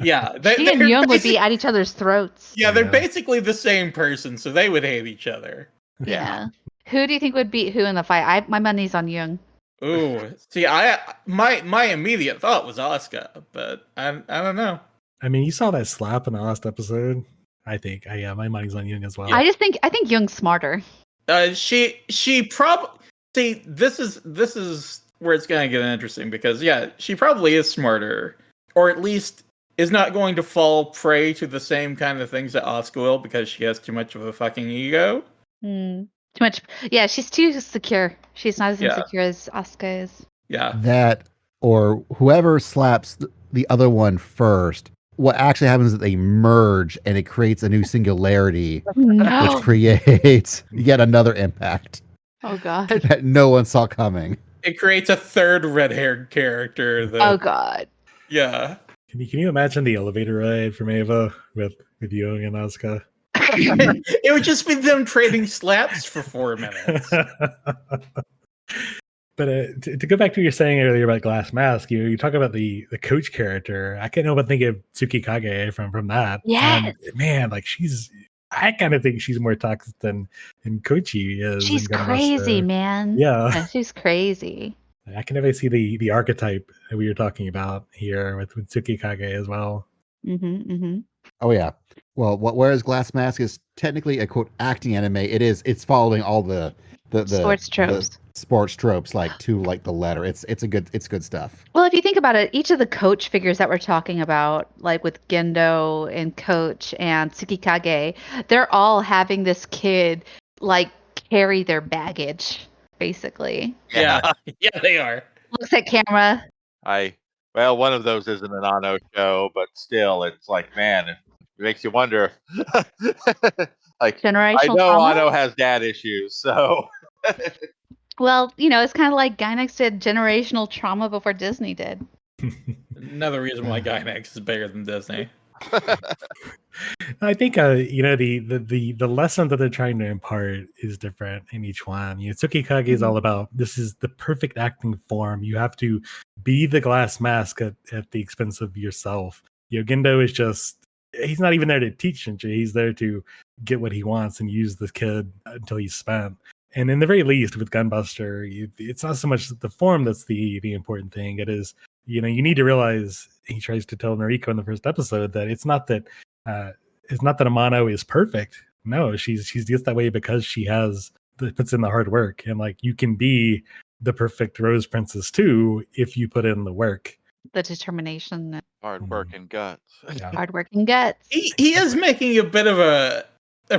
Speaker 3: Yeah.
Speaker 5: She and Young would be at each other's throats.
Speaker 3: Yeah, they're basically the same person, so they would hate each other.
Speaker 5: Yeah. Who do you think would beat who in the fight? My money's on Young.
Speaker 3: Ooh, see, my immediate thought was Asuka, but I don't know.
Speaker 4: I mean, you saw that slap in the last episode. I think. Yeah, my money's on Young as well.
Speaker 5: I think Young's smarter.
Speaker 3: She probably see this is where it's gonna get interesting because she probably is smarter, or at least is not going to fall prey to the same kind of things that Asuka will because she has too much of a fucking ego.
Speaker 5: Too much. Yeah, she's too secure. She's not as insecure as Asuka is.
Speaker 3: Yeah.
Speaker 6: That or whoever slaps the other one first, what actually happens is they merge and it creates a new singularity, which creates yet another impact.
Speaker 5: Oh, God.
Speaker 6: That no one saw coming.
Speaker 3: It creates a third red-haired character.
Speaker 5: Oh, God.
Speaker 3: Yeah.
Speaker 4: Can you imagine the elevator ride from Ava with Young and Asuka?
Speaker 3: It would just be them trading slaps for 4 minutes.
Speaker 4: But to go back to what you were saying earlier about Glass Mask, you talk about the coach character. I can't help but think of Tsukikage from that.
Speaker 5: Yes.
Speaker 4: And man, like I kind of think she's more toxic than Kochi is.
Speaker 5: She's crazy, man.
Speaker 4: Yeah,
Speaker 5: she's crazy.
Speaker 4: I can definitely see the archetype that we were talking about here with Tsukikage as well.
Speaker 6: Oh yeah. Well, whereas Glass Mask is technically a quote acting anime, it's following all the
Speaker 5: sports tropes.
Speaker 6: The sports tropes to the letter. It's good stuff.
Speaker 5: Well, if you think about it, each of the coach figures that we're talking about, like with Gendo and Coach and Tsukikage, they're all having this kid carry their baggage, basically.
Speaker 3: Yeah, they are.
Speaker 5: Looks at camera.
Speaker 2: Well, one of those isn't an Ano show, but still, it's like, man, it makes you wonder.
Speaker 5: Generational
Speaker 2: I know
Speaker 5: trauma?
Speaker 2: Ano has dad issues, so.
Speaker 5: Well, it's kind of like Gainax did generational trauma before Disney did.
Speaker 3: Another reason why Gainax is bigger than Disney.
Speaker 4: I think the lesson that they're trying to impart is different in each one. Tsukikage is all about this is the perfect acting form. You have to be the Glass Mask at the expense of yourself. Gendo is just he's not even there to teach Shinji. He's there to get what he wants and use the kid until he's spent. And in the very least, with Gunbuster, it's not so much the form that's the important thing. It is, you need to realize he tries to tell Noriko in the first episode that it's not that Amano is perfect. No, she's just that way because she puts in the hard work. And you can be the perfect Rose Princess too if you put in the work.
Speaker 5: The determination.
Speaker 2: Hard work and guts.
Speaker 4: Yeah.
Speaker 5: Hard work and guts.
Speaker 3: He is making a bit of a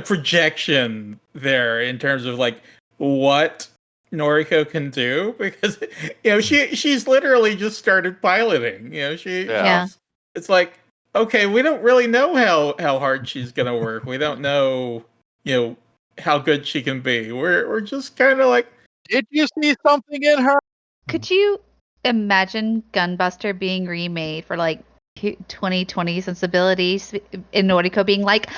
Speaker 3: projection there in terms of what Noriko can do because she's literally just started piloting. It's like, okay, we don't really know how hard she's gonna work. We don't know how good she can be. We're just kind of like,
Speaker 2: did you see something in her?
Speaker 5: Could you imagine Gunbuster being remade for 2020 sensibilities in Noriko being like,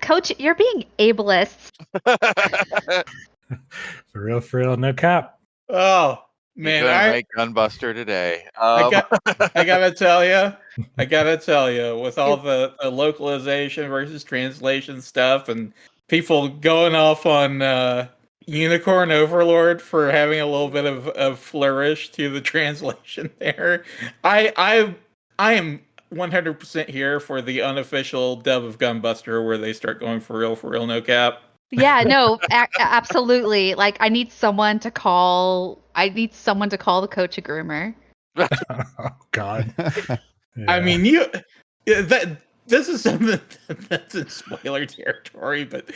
Speaker 5: Coach, you're being ableist.
Speaker 4: For real, no cap.
Speaker 3: Oh man,
Speaker 2: I make Gunbuster today.
Speaker 3: I gotta tell you, with all the localization versus translation stuff and people going off on Unicorn Overlord for having a little bit of flourish to the translation there, I am 100% here for the unofficial dub of Gunbuster where they start going for real, no cap.
Speaker 5: Yeah, no, absolutely. I need someone to call the coach a groomer.
Speaker 4: Oh God.
Speaker 3: Yeah. I mean, this is something that's in spoiler territory, but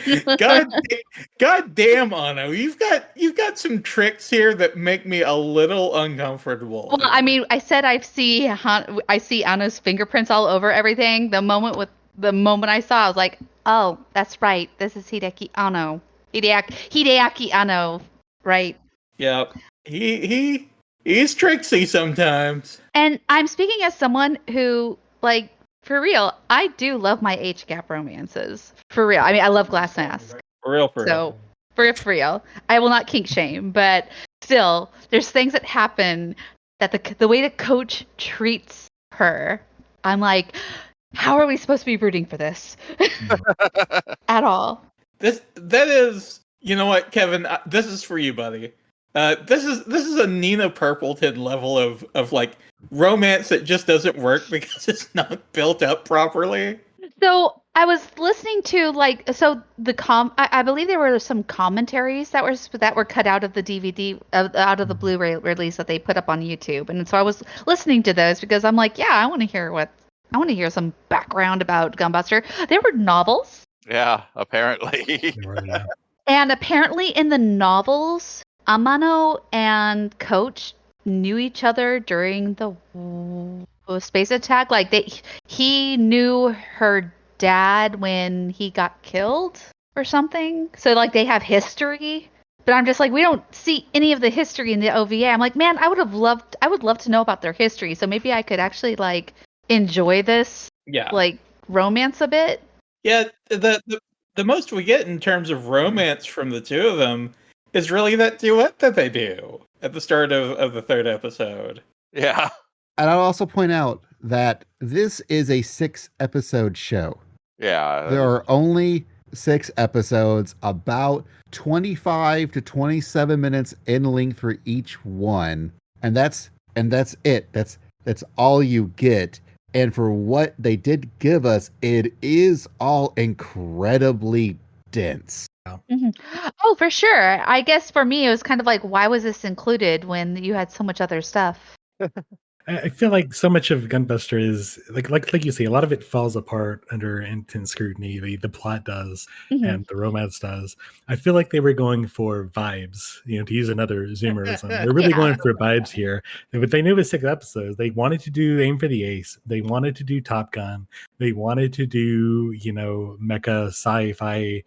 Speaker 3: God damn, Ano, you've got some tricks here that make me a little uncomfortable.
Speaker 5: Well, I mean, I said I see Ano's fingerprints all over everything. The moment I saw, I was like, oh, that's right. This is Hideaki Ano. Hideaki Ano, right?
Speaker 3: Yeah. He's tricksy sometimes.
Speaker 5: And I'm speaking as someone who, for real, I do love my age gap romances. For real. I mean, I love Glass Mask.
Speaker 3: For real.
Speaker 5: So, for real. I will not kink shame, but still, there's things that happen that the way the coach treats her, I'm like, how are we supposed to be rooting for this? At all.
Speaker 3: That is, you know what, Kevin, this is for you, buddy. This is a Nina Purpleton level of like romance that just doesn't work because it's not built up properly.
Speaker 5: So I was listening to I believe there were some commentaries that were cut out of the DVD out of the Blu-ray release that they put up on YouTube, and so I was listening to those because I'm like, yeah, I want to hear some background about Gunbuster. There were novels.
Speaker 2: Yeah, apparently.
Speaker 5: And apparently in the novels, Amano and Coach knew each other during the space attack. Like he knew her dad when he got killed or something. So like they have history. But I'm just like, we don't see any of the history in the OVA. I'm like, man, I would love to know about their history. So maybe I could actually like enjoy this like romance a bit.
Speaker 3: Yeah, the most we get in terms of romance from the two of them is really that duet that they do at the start of the third episode.
Speaker 2: Yeah.
Speaker 6: And I'll also point out that this is a 6-episode show.
Speaker 2: Yeah.
Speaker 6: There are only 6 episodes, about 25 to 27 minutes in length for each one. And that's it. That's all you get. And for what they did give us, it is all incredibly dense.
Speaker 5: Mm-hmm. Oh, for sure. I guess for me, it was kind of like, why was this included when you had so much other stuff?
Speaker 4: I feel like so much of Gunbuster is like you say, a lot of it falls apart under intense scrutiny. The plot does, and the romance does. I feel like they were going for vibes, to use another Zoomerism. They're really going for vibes here. But they knew it was 6 episodes. They wanted to do Aim for the Ace. They wanted to do Top Gun. They wanted to do, mecha sci-fi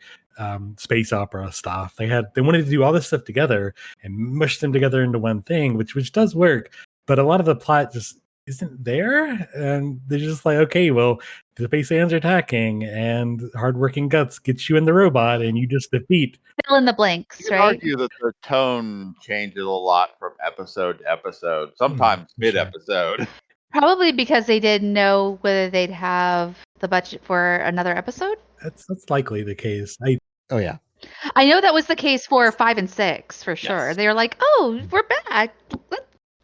Speaker 4: space opera stuff. They wanted to do all this stuff together and mush them together into one thing, which does work. But a lot of the plot just isn't there. And they're just like, okay, well, the space aliens are attacking and hardworking guts gets you in the robot and you just defeat.
Speaker 5: Fill in the blanks,
Speaker 2: you could argue that the tone changes a lot from episode to episode, sometimes mid-episode.
Speaker 5: Probably because they didn't know whether they'd have the budget for another episode.
Speaker 4: That's likely the case.
Speaker 6: Oh, yeah.
Speaker 5: I know that was the case for 5 and 6, for sure. They were like, oh, we're back.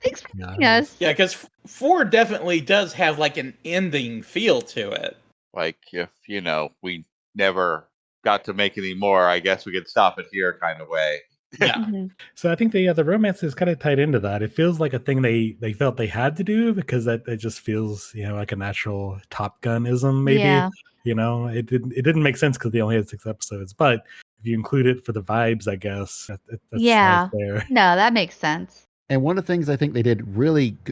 Speaker 5: Thanks for joining us.
Speaker 3: Yeah, because 4 definitely does have like an ending feel to it.
Speaker 2: Like if, we never got to make any more, I guess we could stop it here kind of way.
Speaker 3: Yeah.
Speaker 4: So I think the romance is kind of tied into that. It feels like a thing they felt they had to do because it just feels, like a natural Top Gun-ism, maybe.
Speaker 5: Yeah.
Speaker 4: It didn't make sense because they only had 6 episodes. But if you include it for the vibes, I guess, that's right there.
Speaker 5: No, that makes sense.
Speaker 6: And one of the things I think they did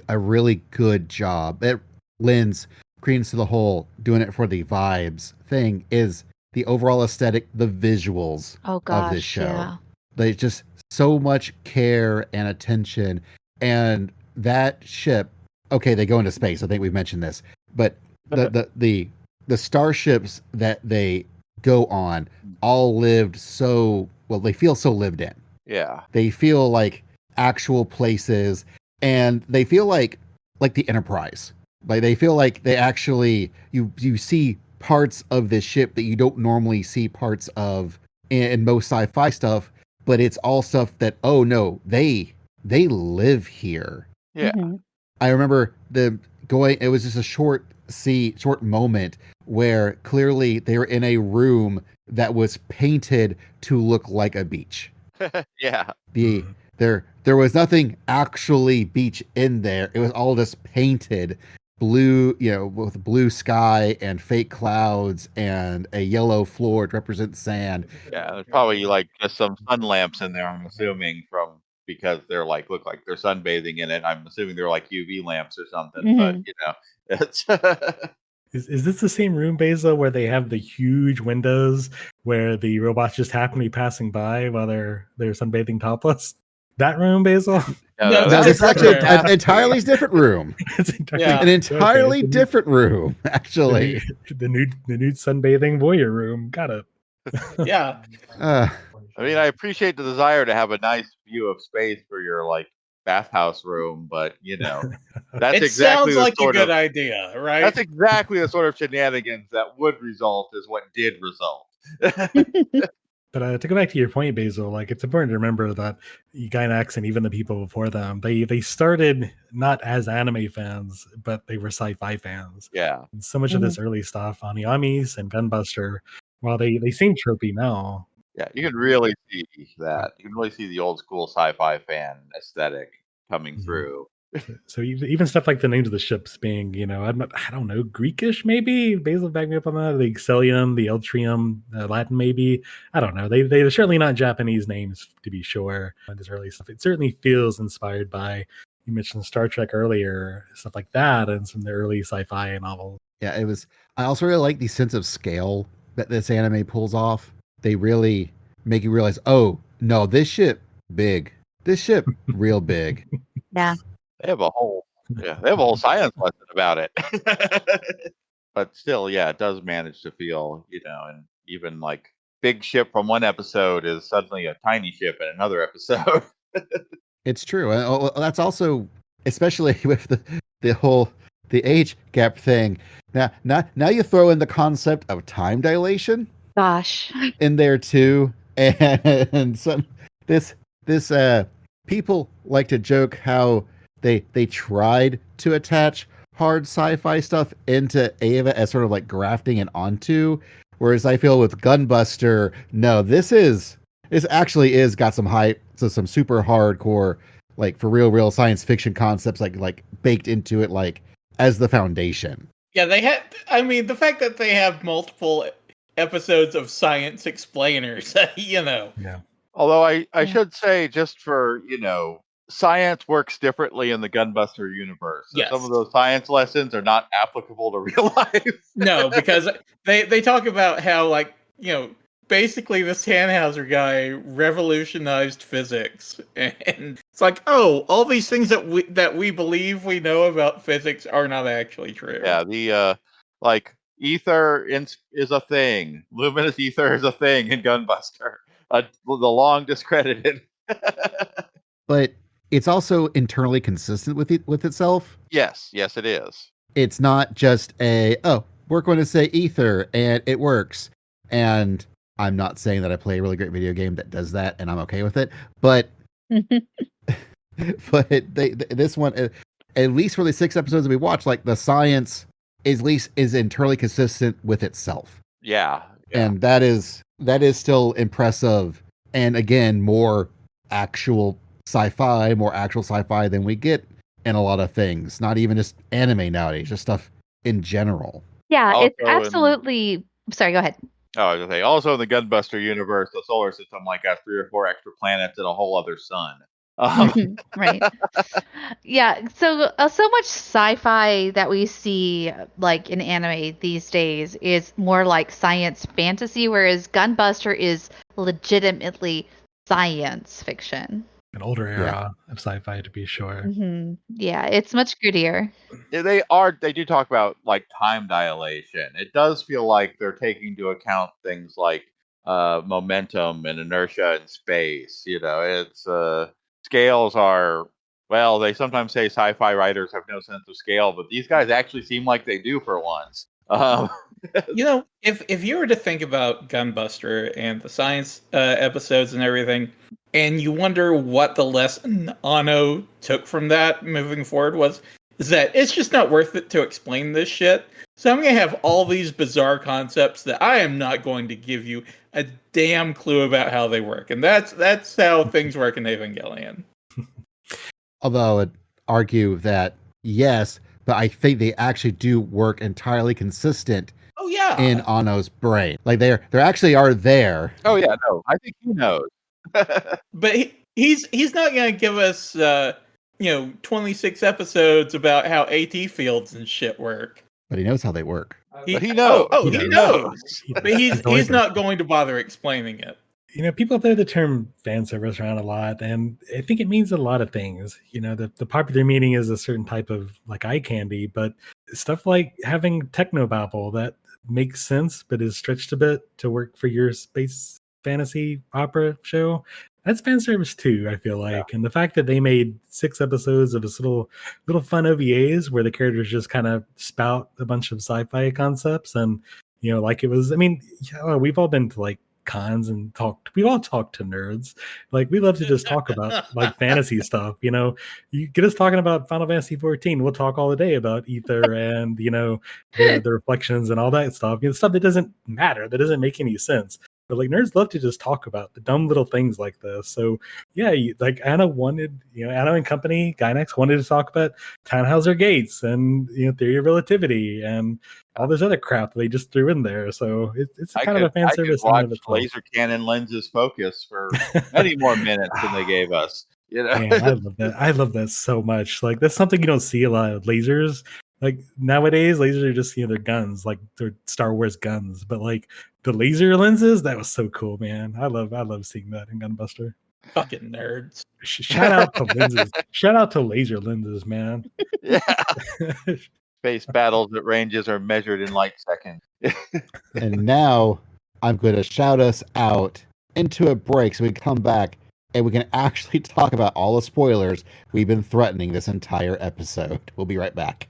Speaker 6: a really good job, it lends credence to the whole doing it for the vibes thing, is the overall aesthetic, the visuals of this show.
Speaker 5: Yeah.
Speaker 6: They just so much care and attention. And that ship, okay, they go into space. I think we've mentioned this, but the starships that they go on all lived so well. They feel so lived in.
Speaker 2: Yeah,
Speaker 6: they feel like actual places, and they feel like the Enterprise. Like they feel like they actually you see parts of this ship that you don't normally see parts of in most sci-fi stuff, but it's all stuff that, oh no, they live here.
Speaker 2: Yeah.
Speaker 6: I remember it was just a short moment where clearly they were in a room that was painted to look like a beach.
Speaker 2: Yeah.
Speaker 6: There was nothing actually beach in there. It was all just painted blue, with blue sky and fake clouds and a yellow floor to represent sand.
Speaker 2: Yeah, there's probably like just some sun lamps in there, I'm assuming, because they're look like they're sunbathing in it. I'm assuming they're like UV lamps or something, but it's
Speaker 4: Is this the same room, Beza, where they have the huge windows where the robots just happen to be passing by while they're sunbathing topless? That room, Basil?
Speaker 6: No, it's actually an entirely different room. It's an entirely different room, actually.
Speaker 4: The nude sunbathing voyeur room. Got it.
Speaker 3: Yeah.
Speaker 2: I mean, I appreciate the desire to have a nice view of space for your bathhouse room, but that's
Speaker 3: it
Speaker 2: exactly
Speaker 3: sounds like a good idea, right?
Speaker 2: That's exactly the sort of shenanigans that would result is what did result.
Speaker 4: But to go back to your point, Basil, like it's important to remember that Gainax and even the people before them, they started not as anime fans, but they were sci-fi fans.
Speaker 2: Yeah.
Speaker 4: And so much of this early stuff, Oniamis and Gunbuster, while they seem tropey now.
Speaker 2: Yeah, you can really see that. You can really see the old school sci-fi fan aesthetic coming through.
Speaker 4: So even stuff like the names of the ships being, I don't know, Greekish maybe. Basil, back me up on that. The Excellium, the Eltrium, Latin maybe. I don't know. They're certainly not Japanese names to be sure. This early stuff, it certainly feels inspired by. You mentioned Star Trek earlier, stuff like that, and some of the early sci-fi novels.
Speaker 6: Yeah, it was. I also really like the sense of scale that this anime pulls off. They really make you realize, oh no, this ship big. This ship real big.
Speaker 5: Yeah.
Speaker 2: They have a whole science lesson about it. But still, yeah, it does manage to feel, and even like big ship from one episode is suddenly a tiny ship in another episode.
Speaker 6: It's true. That's also, especially with the age gap thing. Now you throw in the concept of time dilation.
Speaker 5: Gosh.
Speaker 6: In there too, and this people like to joke how they tried to attach hard sci-fi stuff into Ava as sort of like grafting it onto, whereas I feel with Gunbuster, no, this actually is got some super hardcore, like for real science fiction concepts like baked into it, like as the foundation.
Speaker 3: Yeah, the fact that they have multiple episodes of science explainers,
Speaker 4: Yeah.
Speaker 2: Although I should say, just for, science works differently in the Gunbuster universe. So
Speaker 3: yes.
Speaker 2: Some of those science lessons are not applicable to real life.
Speaker 3: No, because they talk about how, like, basically this Tannhauser guy revolutionized physics. And it's like, oh, all these things that we believe we know about physics are not actually true.
Speaker 2: Yeah, the ether is a thing. Luminous ether is a thing in Gunbuster. The long discredited.
Speaker 6: But it's also internally consistent with itself.
Speaker 2: Yes, it is.
Speaker 6: It's not just we're going to say ether and it works. And I'm not saying that I play a really great video game that does that and I'm okay with it, but this one, at least for the 6 episodes that we watched, like the science is internally consistent with itself.
Speaker 2: Yeah.
Speaker 6: And that is still impressive. And again, more actual sci-fi than we get in a lot of things. Not even just anime nowadays, just stuff in general.
Speaker 5: Yeah,
Speaker 2: Also
Speaker 5: it's absolutely. Sorry, go ahead.
Speaker 2: Oh, I was gonna say, also in the Gunbuster universe, the solar system has 3 or 4 extra planets and a whole other sun.
Speaker 5: Right. Yeah. So much sci-fi that we see like in anime these days is more like science fantasy, whereas Gunbuster is legitimately science fiction.
Speaker 4: An older era of sci-fi, to be sure.
Speaker 5: Mm-hmm. Yeah, it's much grittier.
Speaker 2: They do talk about like time dilation. It does feel like they're taking into account things like momentum and inertia in space. It's scales are, well, they sometimes say sci-fi writers have no sense of scale, but these guys actually seem like they do for once.
Speaker 3: If you were to think about Gunbuster and the science episodes and everything, and you wonder what the lesson Anno took from that moving forward is that it's just not worth it to explain this shit. So I'm going to have all these bizarre concepts that I am not going to give you a damn clue about how they work. And that's how things work in Evangelion.
Speaker 6: Although I would argue that, yes, but I think they actually do work entirely consistent.
Speaker 3: Oh, yeah.
Speaker 6: In Anno's brain. Like they actually are there.
Speaker 2: Oh, yeah, no. I think he knows.
Speaker 3: But he's not going to give us 26 episodes about how AT fields and shit work.
Speaker 6: But he knows how they work.
Speaker 2: He knows.
Speaker 3: He knows. But he's not going to bother explaining it.
Speaker 4: People throw the term fan service around a lot, and I think it means a lot of things. The popular meaning is a certain type of like eye candy, but stuff like having technobabble that makes sense but is stretched a bit to work for your space fantasy opera show, that's fan service too, I feel like. Yeah. And the fact that they made 6 episodes of this little fun OVAs where the characters just kind of spout a bunch of sci-fi concepts and like it was, we've all been to like cons and talk. We all talk to nerds. Like we love to just talk about like fantasy stuff. You get us talking about Final Fantasy 14. We'll talk all the day about Ether and the reflections and all that stuff. Stuff that doesn't matter, that doesn't make any sense. But like nerds love to just talk about the dumb little things like this. So yeah, like Anna and company, Gynex wanted to talk about Tannhauser gates and theory of relativity and all this other crap they just threw in there. So it's kind of a fan service.
Speaker 2: I could watch laser cannon lenses focus for many more minutes than they gave us.
Speaker 4: Man, I love that. I love that so much. Like that's something you don't see a lot of lasers. Like nowadays, lasers are just they're guns, like they're Star Wars guns. But like the laser lenses, that was so cool, man. I love seeing that in Gunbuster.
Speaker 3: Fucking nerds.
Speaker 4: Shout out to lenses. Shout out to laser lenses, man.
Speaker 2: Yeah. Space battles at ranges are measured in light seconds.
Speaker 6: And now I'm going to shout us out into a break so we can come back and we can actually talk about all the spoilers we've been threatening this entire episode. We'll be right back.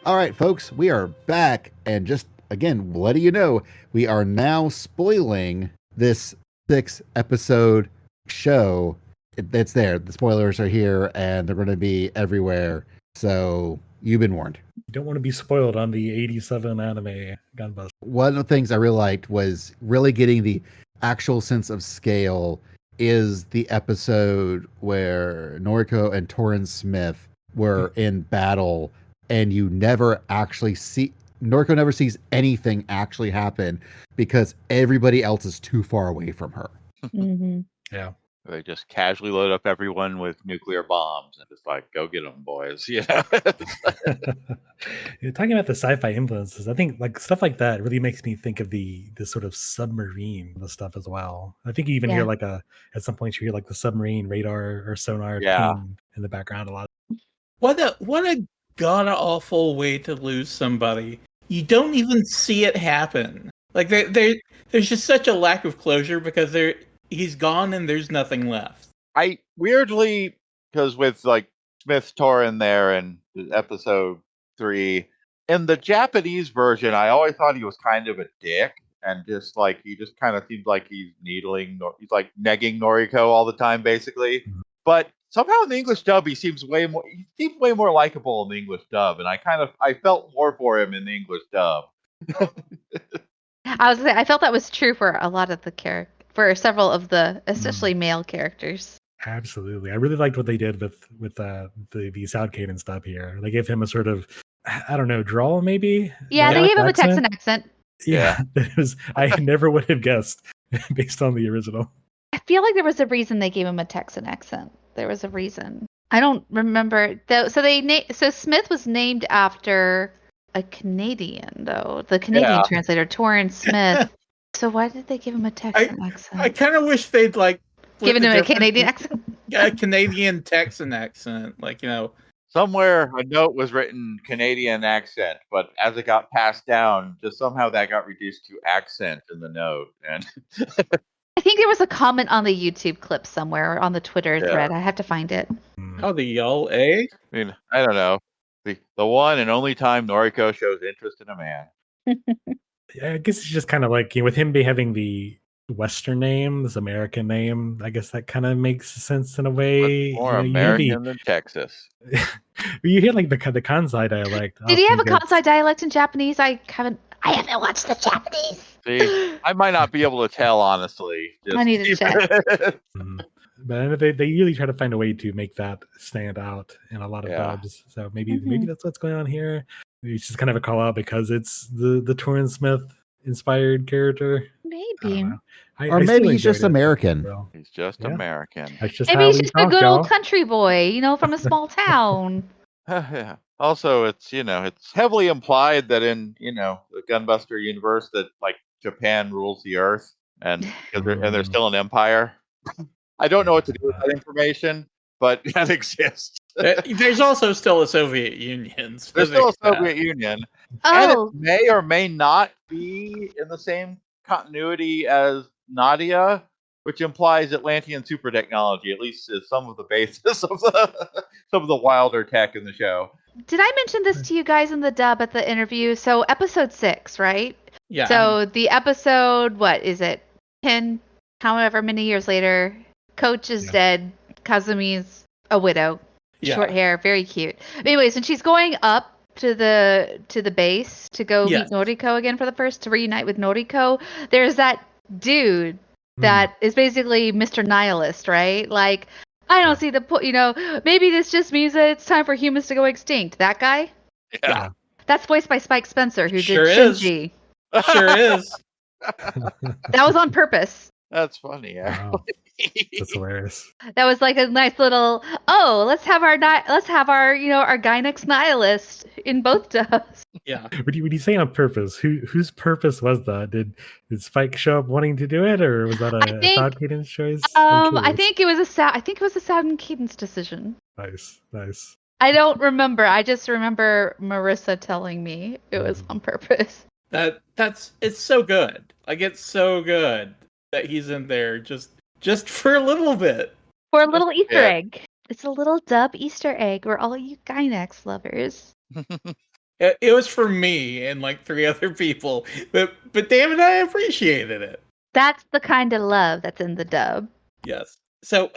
Speaker 6: All right, folks, we are back. And just, again, letting you know, we are now spoiling this 6-episode show. It's there. The spoilers are here, and they're going to be everywhere. So you've been warned.
Speaker 4: You don't want to be spoiled on the 87 anime Gunbuster.
Speaker 6: One of the things I really liked was really getting the actual sense of scale is the episode where Noriko and Torrin Smith were in battle, and you never actually see Noriko never sees anything actually happen because everybody else is too far away from her.
Speaker 5: Mm-hmm.
Speaker 4: Yeah.
Speaker 2: They just casually load up everyone with nuclear bombs and just like, go get them, boys.
Speaker 4: You're talking about the sci-fi influences. I think like stuff like that really makes me think of the sort of submarine stuff as well. I think you even hear like at some point you hear like the submarine radar or sonar ping in the background a lot.
Speaker 3: What a god awful way to lose somebody. You don't even see it happen. Like there's just such a lack of closure because he's gone and there's nothing left.
Speaker 2: I weirdly, because with like Smith Torrin there in episode 3, in the Japanese version, I always thought he was kind of a dick and just like he just kind of seemed like he's he's like negging Noriko all the time, basically. Mm-hmm. But somehow in the English dub, he seems way more likable in the English dub, and I felt more for him in the English dub.
Speaker 5: I felt that was true for a lot of the for several of the, especially male characters.
Speaker 4: Absolutely. I really liked what they did with the sound cadence stuff here. They gave him a sort of, I don't know, drawl maybe?
Speaker 5: Yeah, they gave him a Texan accent.
Speaker 4: Yeah. I never would have guessed based on the original.
Speaker 5: I feel like there was a reason they gave him a Texan accent. There was a reason. I don't remember. So Smith was named after a Canadian, though. The Canadian translator, Torrin Smith. So why did they give him a Texan accent?
Speaker 3: I kind of wish they'd like
Speaker 5: given him a Canadian accent.
Speaker 3: A Canadian Texan accent,
Speaker 2: Somewhere a note was written Canadian accent, but as it got passed down, just somehow that got reduced to accent in the note. And
Speaker 5: I think there was a comment on the YouTube clip somewhere or on the Twitter thread. I have to find it.
Speaker 3: How the y'all, eh?
Speaker 2: I mean, I don't know. The one and only time Noriko shows interest in a man.
Speaker 4: Yeah, I guess it's just kind of like with him having the Western name, this American name. I guess that kind of makes sense in a way.
Speaker 2: But more American than Texas.
Speaker 4: You hear like the Kansai dialect.
Speaker 5: Did he have a Kansai dialect in Japanese? I I haven't watched the Japanese.
Speaker 2: See, I might not be able to tell, honestly.
Speaker 5: I need to check.
Speaker 4: But I know they usually try to find a way to make that stand out in a lot of dubs. So maybe that's what's going on here. Maybe it's just kind of a call out because it's the Torrin Smith inspired character.
Speaker 5: Maybe.
Speaker 6: Or maybe he's just American.
Speaker 2: He's just American.
Speaker 4: That's just
Speaker 5: Maybe
Speaker 4: how
Speaker 5: he's
Speaker 4: we
Speaker 5: just
Speaker 4: talk,
Speaker 5: a good
Speaker 4: y'all.
Speaker 5: old country boy, from a small town.
Speaker 2: Yeah. Also, it's heavily implied that in the Gunbuster universe that like Japan rules the earth and they're still an empire. I don't know what to do with that information, but that exists.
Speaker 3: There's also still a Soviet Union. So
Speaker 2: There's still a Soviet Union, and it may or may not be in the same continuity as Nadia, which implies Atlantean super technology. At least is some of the basis of some of the wilder tech in the show.
Speaker 5: Did I mention this to you guys in the dub at the interview? So episode 6, right?
Speaker 3: Yeah.
Speaker 5: So the episode, what is it? 10, however many years later, Coach is dead. Kazumi's a widow.
Speaker 3: Yeah.
Speaker 5: Short hair, very cute. But anyways, when she's going up to the base to go meet Noriko again for the first, to reunite with Noriko, there's that dude that is basically Mr. Nihilist, right? Like, I don't see the point, maybe this just means that it's time for humans to go extinct. That guy?
Speaker 2: Yeah.
Speaker 5: That's voiced by Spike Spencer, who
Speaker 3: Sure
Speaker 5: did Shinji.
Speaker 3: Sure is.
Speaker 5: That was on purpose.
Speaker 2: That's funny, actually.
Speaker 4: Wow. That's hilarious.
Speaker 5: That was like a nice little, let's have our our Gynex Nihilist in both dubs.
Speaker 3: Yeah.
Speaker 4: When you say on purpose, whose purpose was that? Did Spike show up wanting to do it, or was that a Sound Cadence choice?
Speaker 5: I think it was a Sound Cadence decision.
Speaker 4: Nice.
Speaker 5: I don't remember. I just remember Marissa telling me it was on purpose.
Speaker 3: It's so good. Like, it's so good that he's in there just for a little bit.
Speaker 5: For a little Easter egg. It's a little dub Easter egg for all you Gynex lovers.
Speaker 3: It was for me and like 3 other people, but damn it, I appreciated it.
Speaker 5: That's the kind of love that's in the dub.
Speaker 3: Yes. So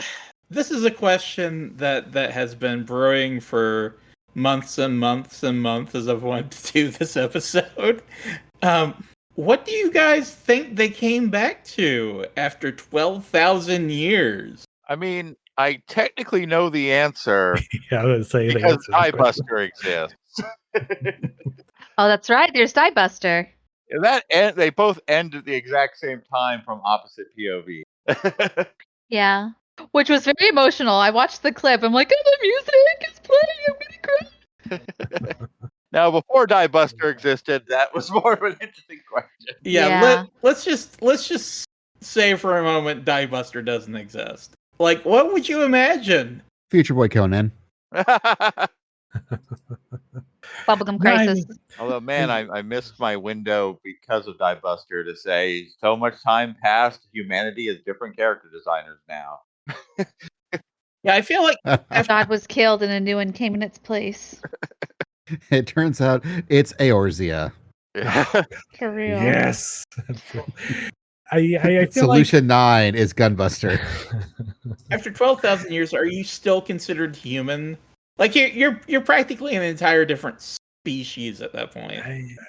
Speaker 3: this is a question that has been brewing for months and months and months as I've wanted to do this episode. What do you guys think they came back to after 12,000 years?
Speaker 2: I mean, I technically know the answer.
Speaker 4: Yeah, I would say
Speaker 2: because Gunbuster exists.
Speaker 5: Oh, that's right. There's Diebuster.
Speaker 2: They both end at the exact same time from opposite POV.
Speaker 5: Yeah, which was very emotional. I watched the clip. I'm like, the music is playing. I'm gonna cry.
Speaker 2: Now, before Diebuster existed, that was more of an interesting question.
Speaker 3: Yeah. Let's just say for a moment Diebuster doesn't exist. Like, what would you imagine?
Speaker 6: Future Boy Conan.
Speaker 5: Bubblegum Crisis.
Speaker 2: Although, man, I missed my window because of Diebuster to say so much time passed. Humanity is different character designers now.
Speaker 3: Yeah, I feel like
Speaker 5: God was killed and a new one came in its place.
Speaker 6: It turns out it's Eorzea.
Speaker 5: For real.
Speaker 4: Yes. I feel
Speaker 6: Solution 9 is Gunbuster.
Speaker 3: after 12,000 years, are you still considered human? Like, you're practically an entire different species at that point.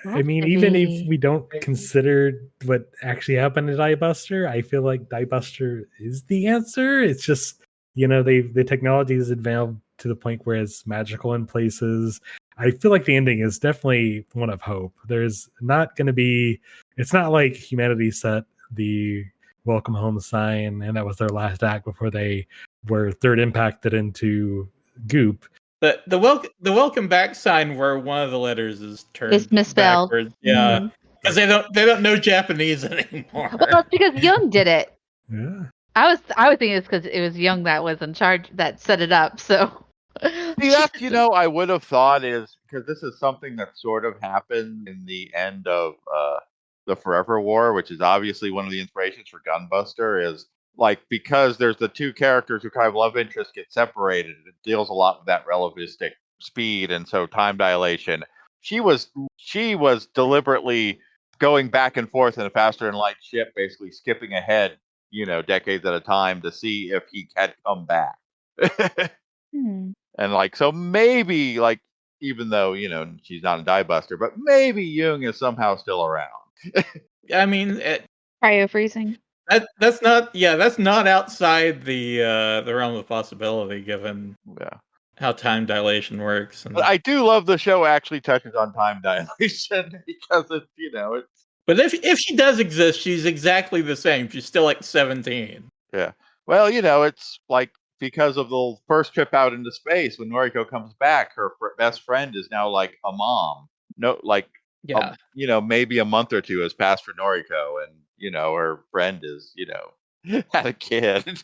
Speaker 4: I mean, even if we don't consider what actually happened to Diebuster, I feel like Diebuster is the answer. It's just, the technology has advanced to the point where it's magical in places. I feel like the ending is definitely one of hope. There's not going to be, it's not like humanity set the welcome home sign and that was their last act before they were third impacted into goop.
Speaker 3: The welcome back sign where one of the letters is turned
Speaker 5: It's misspelled.
Speaker 3: backwards. Yeah, because they don't know Japanese anymore.
Speaker 5: Well, it's because Young did it.
Speaker 4: Yeah.
Speaker 5: I was thinking it's because it was Young that was in charge that set it up. So.
Speaker 2: See, that's, I would have thought is because this is something that sort of happened in the end of the Forever War, which is obviously one of the inspirations for Gunbuster, is like because there's the 2 characters who kind of love interest get separated. It deals a lot with that relativistic speed and so time dilation. She was deliberately going back and forth in a faster than light ship, basically skipping ahead, decades at a time to see if he had come back. And so maybe even though, she's not a diebuster, but maybe Jung is somehow still around.
Speaker 3: I mean,
Speaker 5: cryo freezing.
Speaker 3: That's not outside the realm of possibility, given how time dilation works. And
Speaker 2: but I do love the show actually touches on time dilation because it's.
Speaker 3: But if she does exist, she's exactly the same. She's still like 17.
Speaker 2: Yeah. Well, it's like because of the first trip out into space, when Noriko comes back, her best friend is now like a mom. No, like, maybe a month or two has passed for Noriko, and her friend is, had a kid.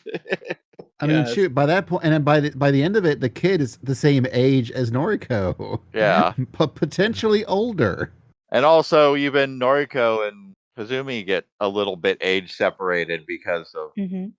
Speaker 6: I mean, shoot. By that point, and then by the end of it, the kid is the same age as Noriko.
Speaker 2: Yeah,
Speaker 6: but potentially older.
Speaker 2: And also, even Noriko and Kazumi get a little bit age separated because of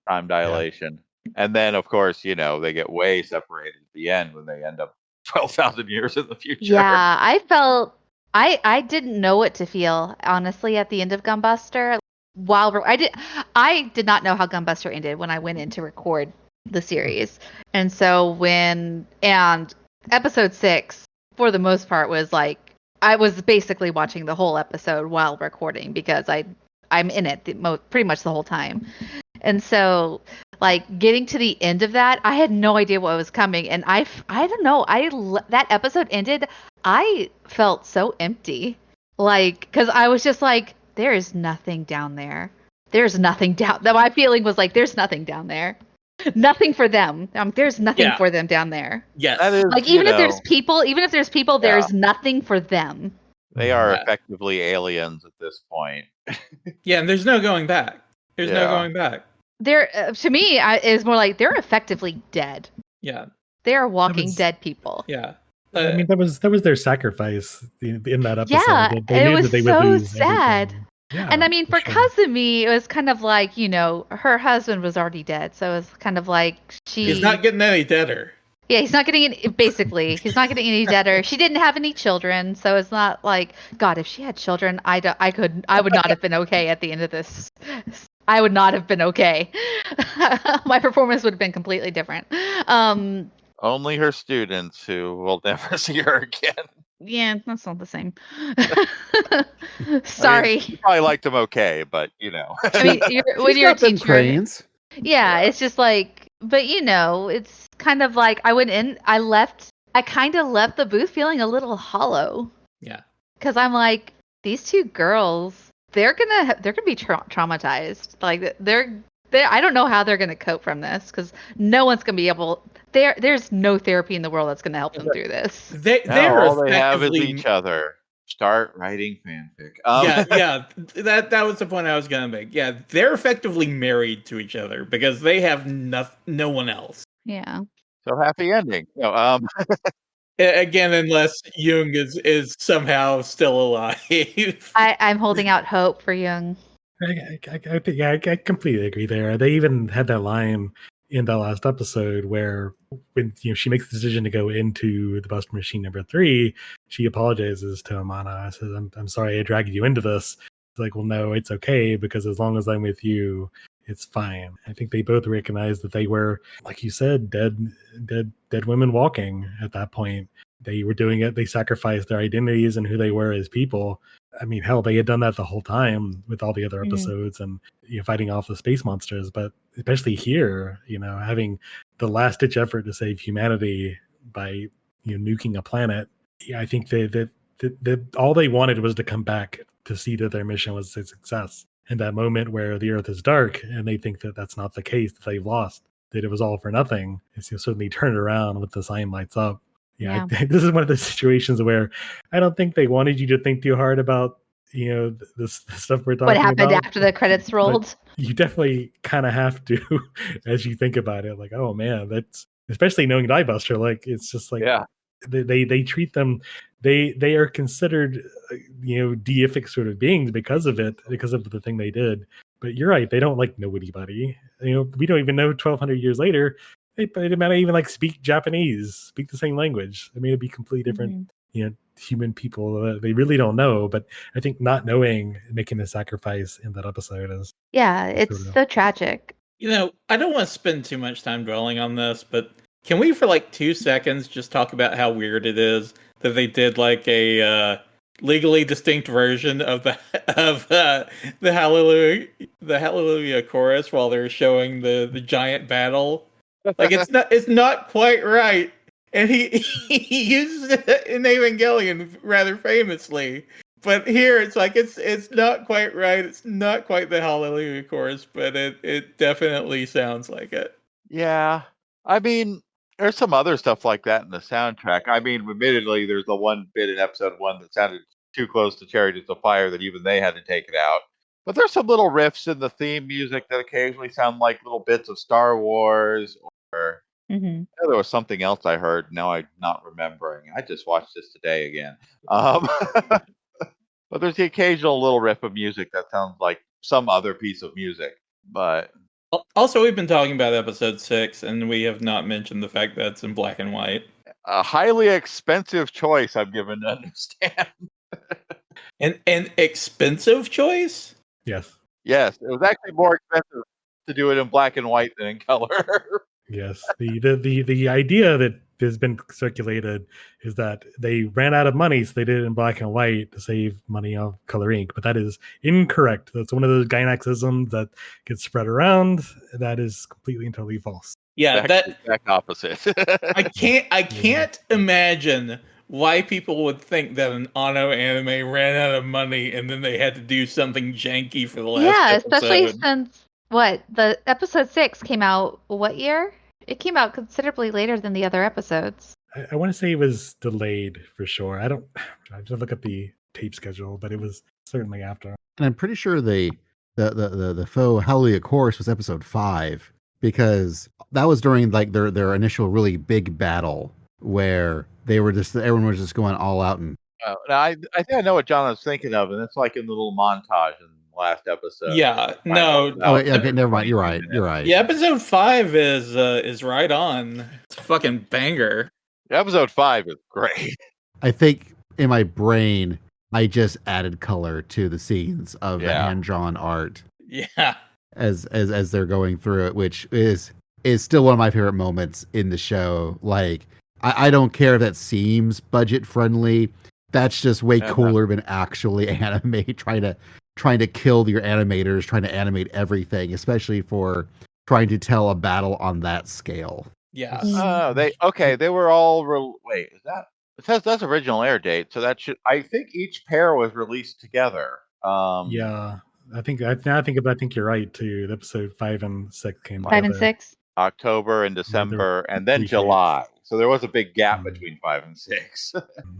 Speaker 2: time dilation. Yeah. And then, of course, they get way separated at the end when they end up 12,000 years in the future.
Speaker 5: Yeah, I felt I didn't know what to feel, honestly, at the end of Gunbuster. I did not know how Gunbuster ended when I went in to record the series. And so and episode 6, for the most part, was like, I was basically watching the whole episode while recording because I'm in it pretty much the whole time. And so, like, getting to the end of that, I had no idea what was coming. And I don't know, that episode ended, I felt so empty. Like, because I was just like, there is nothing down there. There's nothing down there. My feeling was like, there's nothing down there. Nothing for them. There's nothing for them down there.
Speaker 3: Yes.
Speaker 2: That is,
Speaker 5: like, even if there's people, there's nothing for them.
Speaker 2: They are effectively aliens at this point.
Speaker 3: Yeah, and there's no going back. There's no going back.
Speaker 5: They're to me, it's more like they're effectively dead.
Speaker 3: Yeah.
Speaker 5: They are walking dead people.
Speaker 3: Yeah.
Speaker 4: I mean, that was their sacrifice in that episode.
Speaker 5: Yeah,
Speaker 4: they
Speaker 5: it was so sad.
Speaker 4: Everything. Yeah,
Speaker 5: and I mean, for Kazumi, it was kind of like, her husband was already dead. So it was kind of like
Speaker 3: He's not getting any deader.
Speaker 5: Yeah, he's not getting any, basically, he's not getting any deader. She didn't have any children. So it's not like, God, if she had children, I would not have been okay at the end of this. I would not have been okay. My performance would have been completely different.
Speaker 2: Only her students who will never see her again.
Speaker 5: Yeah, that's not the same. Sorry.
Speaker 2: I mean, you probably liked him okay, but
Speaker 5: I mean, when you're a teacher,
Speaker 6: cranes.
Speaker 5: Yeah, it's just like, but it's kind of like I kind of left the booth feeling a little hollow.
Speaker 3: Yeah.
Speaker 5: Because I'm like, these two girls, they're gonna be traumatized. Like I don't know how they're gonna cope from this because no one's gonna be able. There's no therapy in the world that's gonna help them through this.
Speaker 2: All they have is each other. Start writing fanfic.
Speaker 3: That was the point I was gonna make. Yeah, they're effectively married to each other because they have no one else.
Speaker 5: Yeah.
Speaker 2: So happy ending. No,
Speaker 3: Again, unless Jung is somehow still alive.
Speaker 5: I'm holding out hope for Jung.
Speaker 4: I think I completely agree there. They even had that line in the last episode where when she makes the decision to go into the Buster Machine number 3, she apologizes to Amana. Says, I'm sorry I dragged you into this. It's like, well, no, it's okay because as long as I'm with you, it's fine. I think they both recognized that they were, like you said, dead women walking at that point. They were doing it. They sacrificed their identities and who they were as people. I mean, hell, they had done that the whole time with all the other episodes and fighting off the space monsters. But especially here, having the last ditch effort to save humanity by nuking a planet. I think that all they wanted was to come back to see that their mission was a success. And that moment where the Earth is dark and they think that that's not the case, that they've lost, that it was all for nothing. It's suddenly turned around with the sign lights up. Yeah. This is one of those situations where I don't think they wanted you to think too hard about, this stuff we're talking about.
Speaker 5: What happened after the credits rolled?
Speaker 4: You definitely kind of have to, as you think about it, like, oh man, that's, especially knowing Diebuster, like, it's just like, they treat them, they are considered, deific sort of beings because of the thing they did. But you're right, they don't know anybody. We don't even know 1,200 years later. They might even speak Japanese, speak the same language. I mean, it'd be completely different, human people. They really don't know. But I think not knowing, making a sacrifice in that episode is.
Speaker 5: Yeah, it's so tragic.
Speaker 3: I don't want to spend too much time dwelling on this, but can we, for 2 seconds, just talk about how weird it is that they did like a legally distinct version of the Hallelujah chorus while they're showing the giant battle. Like it's not quite right, and he uses it in Evangelion rather famously. But here it's like it's not quite right. It's not quite the Hallelujah chorus, but it definitely sounds like it.
Speaker 2: Yeah, I mean, there's some other stuff like that in the soundtrack. I mean, admittedly, there's the one bit in episode 1 that sounded too close to Chariots of Fire that even they had to take it out. But there's some little riffs in the theme music that occasionally sound like little bits of Star Wars, or there was something else I heard. Now I'm not remembering. I just watched this today again. But there's the occasional little riff of music that sounds like some other piece of music. But
Speaker 3: also, we've been talking about episode 6, and we have not mentioned the fact that it's in black and white.
Speaker 2: A highly expensive choice, I'm given to understand.
Speaker 3: An expensive choice?
Speaker 4: Yes.
Speaker 2: Yes, it was actually more expensive to do it in black and white than in color.
Speaker 4: Yes. The idea that has been circulated is that they ran out of money, so they did it in black and white to save money on color ink. But that is incorrect. That's one of those Gynaxisms that gets spread around. That is completely and totally false.
Speaker 3: Yeah,
Speaker 2: that exact opposite.
Speaker 3: I can't imagine why people would think that an Anno anime ran out of money and then they had to do something janky for the last episode.
Speaker 5: Especially since the episode 6 came out what year? It came out considerably later than the other episodes.
Speaker 4: I want to say it was delayed for sure. I have to look at the tape schedule, but it was certainly after.
Speaker 6: And I'm pretty sure the faux Hallelujah chorus was episode 5, because that was during like their initial really big battle where everyone was just going all out. And
Speaker 2: now I think I know what John was thinking of, and it's like in the little montage in the last episode.
Speaker 3: Yeah, no.
Speaker 6: Okay, never mind. You're right.
Speaker 3: Yeah, episode 5 is right on. It's a fucking banger.
Speaker 2: Episode 5 is great.
Speaker 6: I think in my brain, I just added color to the scenes of the hand-drawn art.
Speaker 3: Yeah.
Speaker 6: As they're going through it, which is still one of my favorite moments in the show. Like, I don't care if that seems budget friendly. That's just way cooler than actually animate, trying to kill your animators, trying to animate everything, especially for trying to tell a battle on that scale.
Speaker 3: Yeah.
Speaker 2: They were all wait, is that it says that's original air date, so that should, I think each pair was released together.
Speaker 4: Yeah. I think you're right too. Episode 5 and 6 came
Speaker 5: 5 and 6.
Speaker 2: October and December, and then July. So there was a big gap between 5 and 6.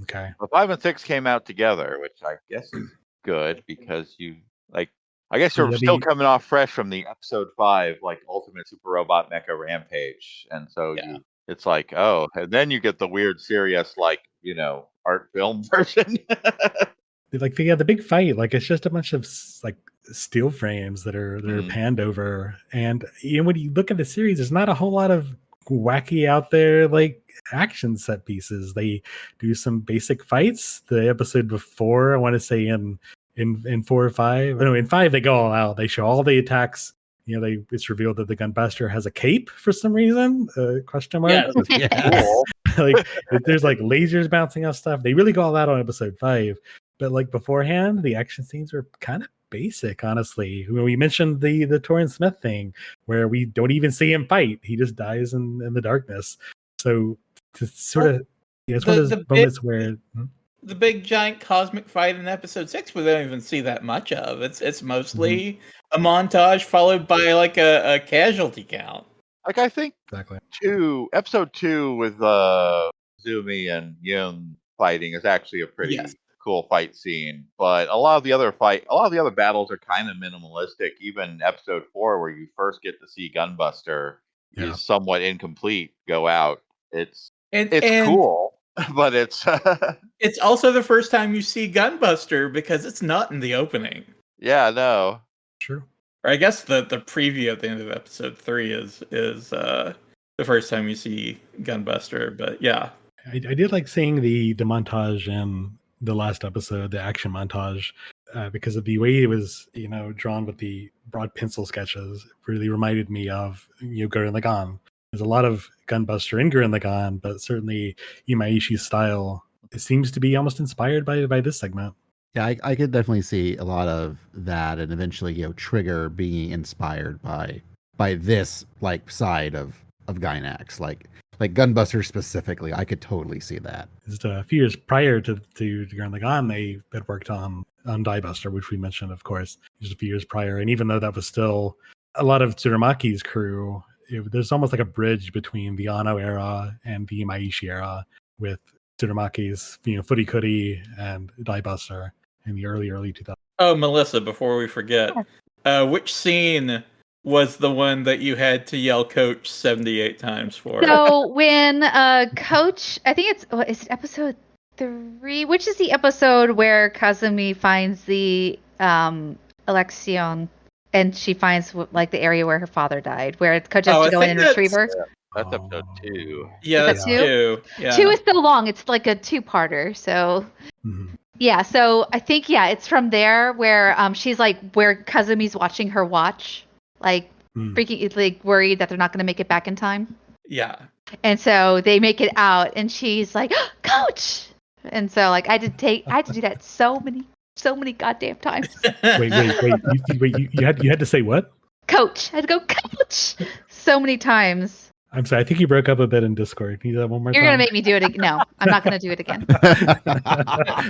Speaker 4: Okay.
Speaker 2: But 5 and 6 came out together, which I guess is good because I guess you're still coming off fresh from the episode 5, like Ultimate Super Robot Mecha Rampage, and so it's like, oh, and then you get the weird, serious, like, art film version.
Speaker 4: Like the big fight, like it's just a bunch of like steel frames that are panned over, and when you look at the series, there's not a whole lot of wacky out there like action set pieces. They do some basic fights. The episode before, I want to say in 4 or 5, no, in 5 they go all out. They show all the attacks. It's revealed that the Gunbuster has a cape for some reason. Question mark.
Speaker 3: Yeah.
Speaker 4: Cool. Like there's like lasers bouncing off stuff. They really go all out on episode 5. But like beforehand, the action scenes were kind of basic, honestly. We mentioned the Torrin Smith thing, where we don't even see him fight; he just dies in the darkness. So to sort of, it's one of those moments where
Speaker 3: the big giant cosmic fight in episode 6 we don't even see that much of. It's mostly a montage followed by like a casualty count.
Speaker 2: Like I think
Speaker 4: exactly
Speaker 2: episode 2 with Zumi and Yun fighting is actually a pretty cool fight scene, but a lot of the other battles are kind of minimalistic. Even episode 4, where you first get to see Gunbuster, is somewhat incomplete. Go out. It's cool, but
Speaker 3: it's also the first time you see Gunbuster because it's not in the opening.
Speaker 2: Yeah, no,
Speaker 4: true.
Speaker 3: Or I guess the preview at the end of episode 3 is the first time you see Gunbuster. But yeah,
Speaker 4: I did like seeing the montage in the last episode, the action montage, because of the way it was, drawn with the broad pencil sketches. It really reminded me of Gurren Lagann. There's a lot of Gunbuster in Gurren Lagann, but certainly Imaishi's style seems to be almost inspired by this segment.
Speaker 6: Yeah, I could definitely see a lot of that, and eventually, Trigger being inspired by this like side of Gynax, like Gunbuster specifically. I could totally see that.
Speaker 4: Just a few years prior to Gurren Lagann, they had worked on Diebuster, which we mentioned, of course, just a few years prior. And even though that was still a lot of Tsurumaki's crew, there's almost like a bridge between the Anno era and the Imaishi era, with Tsurumaki's Furikuri and Diebuster in the early 2000s.
Speaker 3: Oh, Melissa, before we forget, which scene was the one that you had to yell Coach 78 times for?
Speaker 5: So when Coach, I think it's episode 3, which is the episode where Kazumi finds the Election, and she finds like the area where her father died, where Coach has to go in and retrieve her.
Speaker 2: That's episode 2.
Speaker 3: Yeah, that's 2. Yeah.
Speaker 5: 2 is so long. It's like a 2-parter. So yeah, so I think it's from there where she's like where Kazumi's watching her watch, like freaking like worried that they're not going to make it back in time.
Speaker 3: Yeah.
Speaker 5: And so they make it out, and she's like, oh, Coach. And so like I had to do that so many goddamn times.
Speaker 4: Wait! You had to say what?
Speaker 5: Coach. I had to go Coach so many times.
Speaker 4: I'm sorry. I think you broke up a bit in Discord. Can you do that one more time?
Speaker 5: You're gonna make me do it again. No, I'm not gonna do it again.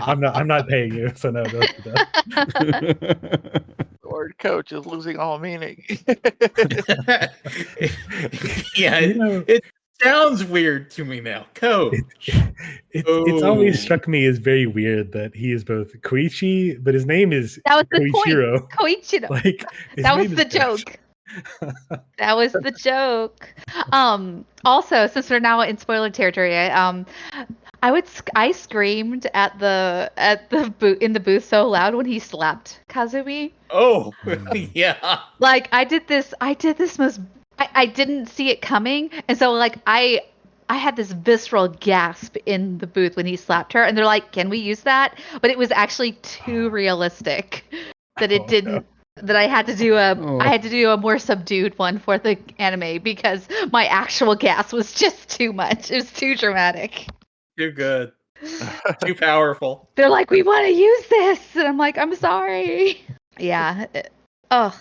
Speaker 4: I'm not paying you, so no. Don't do that.
Speaker 2: The word coach is losing all meaning.
Speaker 3: Yeah, it sounds weird to me now. Coach.
Speaker 4: It's always struck me as very weird that he is both Koichi, but his name is Koichiro.
Speaker 5: Koichiro.
Speaker 4: Like
Speaker 5: that was the joke. That was the joke. Also, since we're now in spoiler territory, I screamed at the booth in the booth so loud when he slapped Kazumi.
Speaker 3: Oh, yeah.
Speaker 5: Like I did this most. I didn't see it coming, and so like I had this visceral gasp in the booth when he slapped her, and they're like, "Can we use that?" But it was actually too realistic that it didn't. No. That I had to do a more subdued one for the anime because my actual gasp was just too much. It was too dramatic.
Speaker 3: Too good. Too powerful.
Speaker 5: They're like, we want to use this, and I'm like, I'm sorry. Yeah. I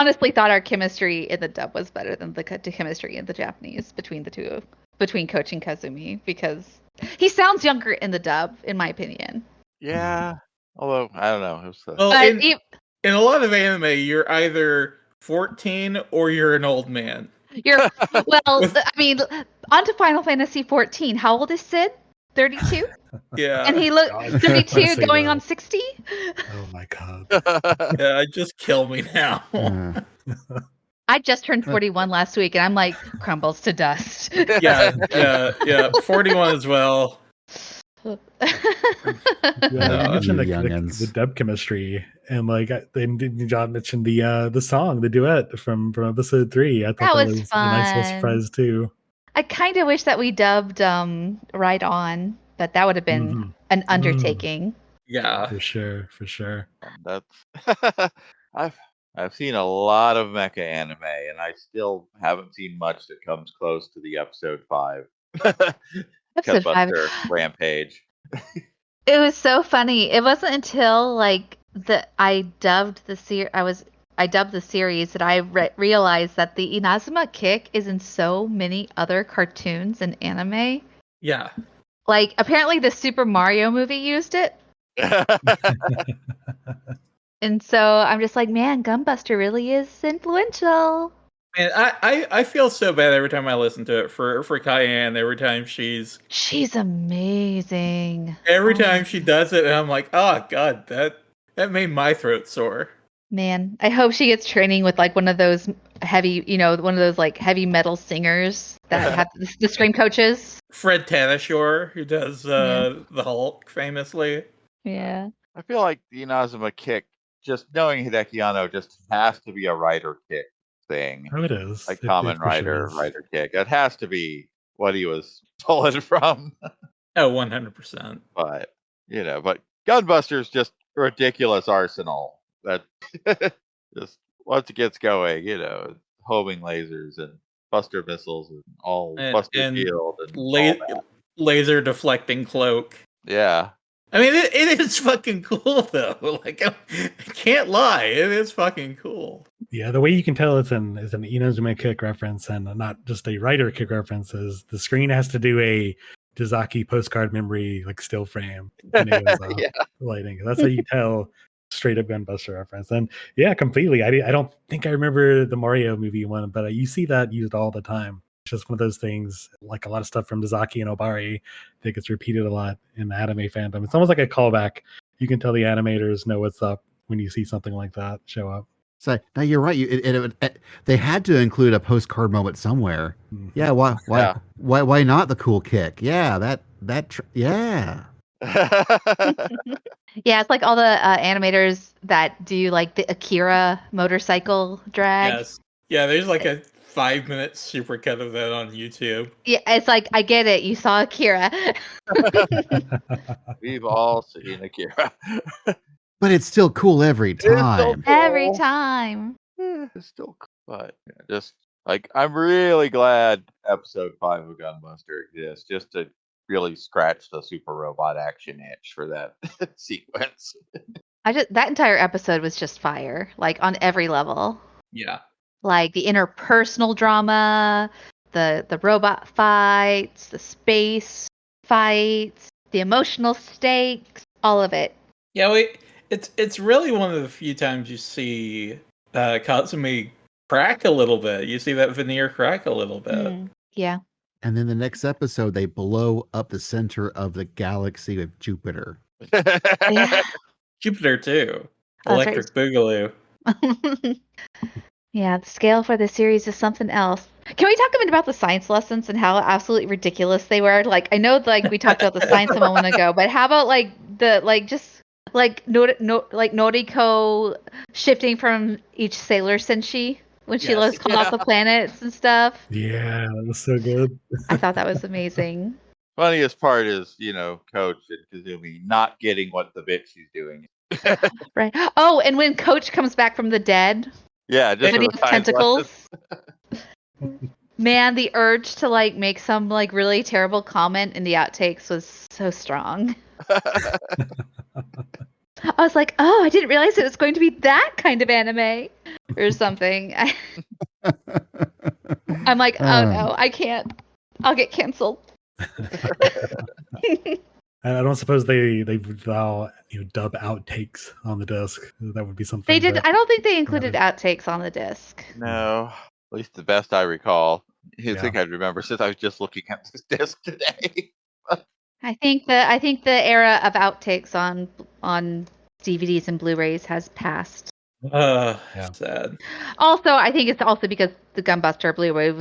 Speaker 5: honestly thought our chemistry in the dub was better than the chemistry in the Japanese between the two, between Coach and Kazumi, because he sounds younger in the dub, in my opinion.
Speaker 2: Yeah. Although I don't know.
Speaker 3: Well, in a lot of anime, you're either 14 or you're an old man.
Speaker 5: I mean, on to Final Fantasy 14. How old is Sid? 32?
Speaker 3: Yeah.
Speaker 5: And he looked 32 going on 60?
Speaker 4: Oh my god.
Speaker 3: Yeah, just kill me now.
Speaker 5: I just turned 41 last week, and I'm like, crumbles to dust.
Speaker 3: Yeah. 41 as well.
Speaker 4: You mentioned the dub chemistry, and like John mentioned the song, the duet from episode 3. I thought that was fun. A nice little surprise too.
Speaker 5: I kind of wish that we dubbed Right On, but that would have been an undertaking.
Speaker 3: Yeah,
Speaker 4: for sure.
Speaker 2: That's I've seen a lot of mecha anime, and I still haven't seen much that comes close to the episode 5.
Speaker 5: Episode 5
Speaker 2: Rampage.
Speaker 5: It was so funny. It wasn't until like I dubbed the series that I realized that the Inazuma kick is in so many other cartoons and anime.
Speaker 3: Yeah.
Speaker 5: Like apparently the Super Mario movie used it. And so I'm just like, man, Gunbuster really is influential.
Speaker 3: And I feel so bad every time I listen to it for Cayenne. Every time she's
Speaker 5: amazing.
Speaker 3: Every time she does it, and I'm like, oh god, that made my throat sore.
Speaker 5: Man, I hope she gets training with like one of those heavy, like heavy metal singers that have the scream coaches.
Speaker 3: Fred Tanashore, who does the Hulk famously.
Speaker 5: Yeah.
Speaker 2: I feel like the Inazuma kick, just knowing Hideki Anno, just has to be a writer kick thing.
Speaker 4: Oh, it is.
Speaker 2: Like Kamen Rider kick. It has to be what he was pulling from.
Speaker 3: Oh, 100%.
Speaker 2: But Gunbuster's just a ridiculous arsenal that just once it gets going, homing lasers and buster missiles and all buster shield and
Speaker 3: laser deflecting cloak.
Speaker 2: Yeah.
Speaker 3: I mean, it is fucking cool though. Like, I can't lie, it is fucking cool.
Speaker 4: Yeah, the way you can tell it's an Inazuma Kick reference and not just a writer Kick reference is the screen has to do a Dazaki postcard memory like still frame when it goes off lighting. That's how you tell straight up Gunbuster reference. And yeah, completely. I don't think I remember the Mario movie one, but you see that used all the time. It's just one of those things, like a lot of stuff from Dazaki and Obari that gets repeated a lot in the anime fandom. It's almost like a callback. You can tell the animators know what's up when you see something like that show up.
Speaker 6: So now you're right. They had to include a postcard moment somewhere. Mm-hmm. Yeah. Why not the cool kick? Yeah. Yeah.
Speaker 5: Yeah, it's like all the animators that do like the Akira motorcycle drag.
Speaker 3: Yes. Yeah, there's like a 5-minute supercut of that on YouTube.
Speaker 5: Yeah, it's like, I get it. You saw Akira.
Speaker 2: We've all seen Akira.
Speaker 6: But it's still cool every time.
Speaker 5: Cool. Every time.
Speaker 2: It's still cool. But just like, I'm really glad episode 5 of Gunbuster exists, just to really scratch the super robot action itch for that sequence.
Speaker 5: That entire episode was just fire, like on every level.
Speaker 3: Yeah.
Speaker 5: Like the interpersonal drama, the robot fights, the space fights, the emotional stakes, all of it.
Speaker 3: Yeah, it's really one of the few times you see Katsumi crack a little bit. You see that veneer crack a little bit.
Speaker 5: Yeah.
Speaker 6: And then the next episode, they blow up the center of the galaxy of Jupiter.
Speaker 5: Yeah.
Speaker 3: Jupiter too. Electric Boogaloo.
Speaker 5: Yeah, the scale for the series is something else. Can we talk a bit about the science lessons and how absolutely ridiculous they were? Like, I know, like we talked about the science a moment ago, but how about like Noriko shifting from each sailor senshi when she was called off the planets and stuff?
Speaker 4: Yeah, that was so good.
Speaker 5: I thought that was amazing.
Speaker 2: Funniest part is, Coach and Kazumi not getting what the bitch she's doing.
Speaker 5: Right. Oh, and when Coach comes back from the dead.
Speaker 2: Yeah, just
Speaker 5: with tentacles. Man, the urge to like make some like really terrible comment in the outtakes was so strong. I was like, oh, I didn't realize it was going to be that kind of anime or something. I'm like, oh no, I can't. I'll get canceled.
Speaker 4: I don't suppose they dub outtakes on the disc. That would be something.
Speaker 5: They did. I don't think they included outtakes on the disc.
Speaker 2: No, at least the best I recall. I think I'd remember since I was just looking at this disc today.
Speaker 5: I think the era of outtakes on DVDs and Blu-rays has passed.
Speaker 3: Sad.
Speaker 5: Also, I think it's also because the Gunbuster Blu-ray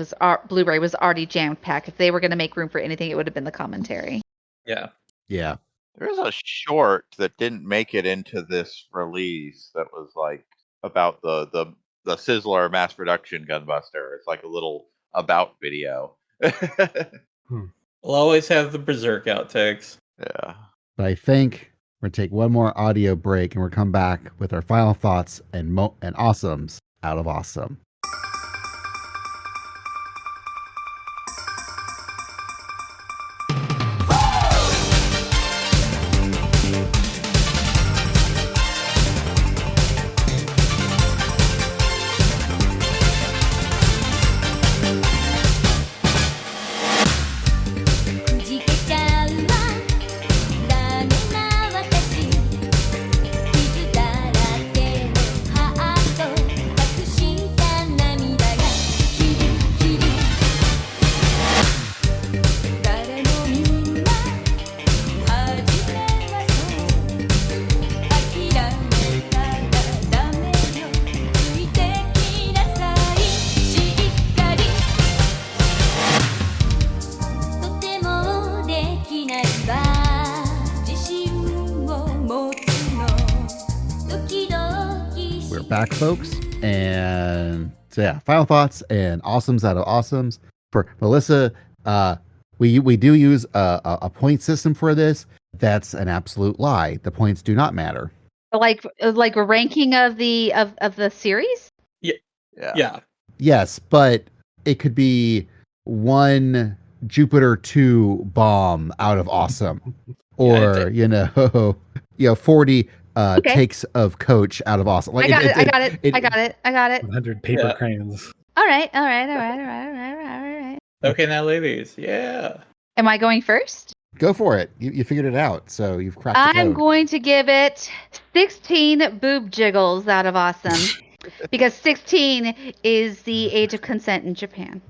Speaker 5: was already jam-packed. If they were going to make room for anything, it would have been the commentary.
Speaker 3: Yeah.
Speaker 6: Yeah.
Speaker 2: There's a short that didn't make it into this release that was like about the Sizzler mass production Gunbuster. It's like a little about video.
Speaker 3: We'll always have the Berserk outtakes.
Speaker 2: Yeah.
Speaker 6: But I think we're going to take one more audio break and we'll come back with our final thoughts and awesomes out of awesome. Back, folks, and so yeah, final thoughts and awesomes out of awesomes for Melissa. We do use a point system for this. That's an absolute lie. The points do not matter.
Speaker 5: Like a ranking of the series.
Speaker 3: Yeah.
Speaker 6: Yes, but it could be one Jupiter 2 bomb out of awesome, or 40 takes of coach out of awesome.
Speaker 5: Like I got it.
Speaker 4: 100 paper cranes.
Speaker 5: All right.
Speaker 3: Okay, now ladies, yeah.
Speaker 5: Am I going first?
Speaker 6: Go for it. You figured it out, so you've cracked the code.
Speaker 5: I'm going to give it 16 boob jiggles out of awesome. Because 16 is the age of consent in Japan.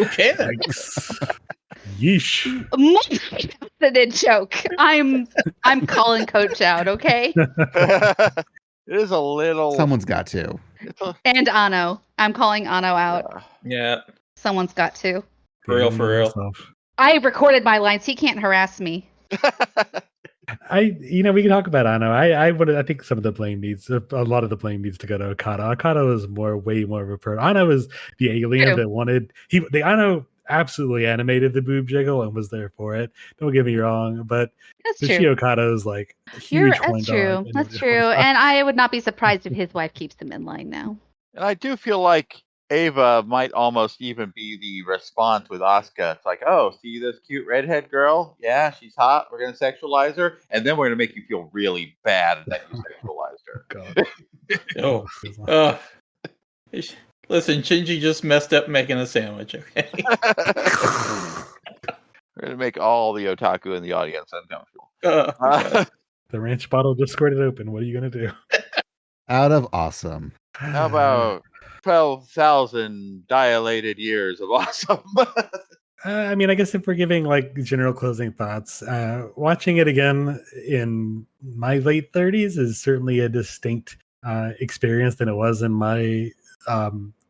Speaker 3: Okay then.
Speaker 4: Yeesh.
Speaker 5: Multifaceted joke. I'm calling Coach out, okay?
Speaker 2: It is a little.
Speaker 6: Someone's got to.
Speaker 5: And Ano. I'm calling Ano out.
Speaker 3: Yeah.
Speaker 5: Someone's got to.
Speaker 3: For real.
Speaker 5: I recorded my lines. He can't harass me.
Speaker 4: We can talk about Ano. I think some of the blame needs, a lot of the blame needs to go to Okada. Okada was way more of a pro. Ano was the alien that wanted. Ano absolutely animated the boob jiggle and was there for it. Don't get me wrong, but Satoshi Okada is like a huge
Speaker 5: That's true. That's true. And I would not be surprised if his wife keeps him in line now.
Speaker 2: And I do feel like Ava might almost even be the response with Asuka. It's like, oh, see this cute redhead girl? Yeah, she's hot. We're going to sexualize her. And then we're going to make you feel really bad that you sexualized her.
Speaker 3: God. Listen, Shinji just messed up making a sandwich, okay?
Speaker 2: We're going to make all the otaku in the audience uncomfortable.
Speaker 4: The ranch bottle just squirted open. What are you going to do?
Speaker 6: Out of awesome.
Speaker 2: How about 12,000 dilated years of awesome?
Speaker 4: I guess if we're giving like general closing thoughts, watching it again in my late 30s is certainly a distinct experience than it was in my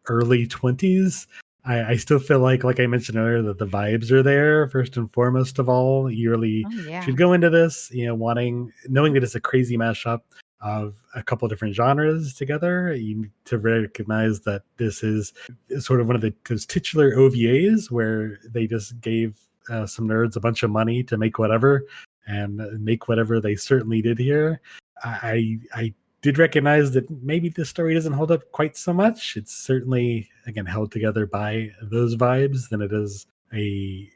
Speaker 4: early 20s. I still feel like I mentioned earlier, that the vibes are there first and foremost of all. You really should go into this, knowing that it's a crazy mashup of a couple of different genres together. You need to recognize that this is sort of one of those titular OVAs where they just gave some nerds a bunch of money to make whatever, and make whatever they certainly did here. I did recognize that maybe this story doesn't hold up quite so much. It's certainly, again, held together by those vibes than it is a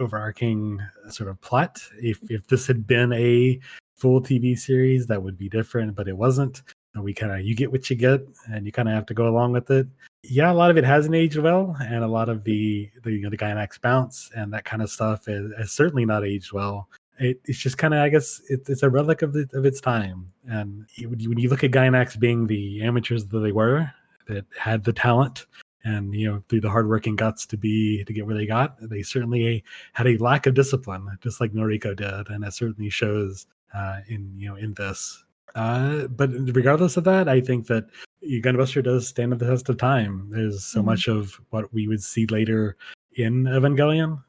Speaker 4: overarching sort of plot. If this had been a full TV series, that would be different, but it wasn't. And you get what you get, and you kind of have to go along with it. Yeah, a lot of it hasn't aged well, and a lot of the Gynax bounce and that kind of stuff has certainly not aged well. It's just kind of, I guess, it's a relic of its time. And when you look at Gynax being the amateurs that they were, that had the talent and through the hard work and guts to get where they got, they certainly had a lack of discipline, just like Noriko did, and that certainly shows in this. But regardless of that, I think that Gunbuster does stand the test of time. There's so much of what we would see later in Evangelion.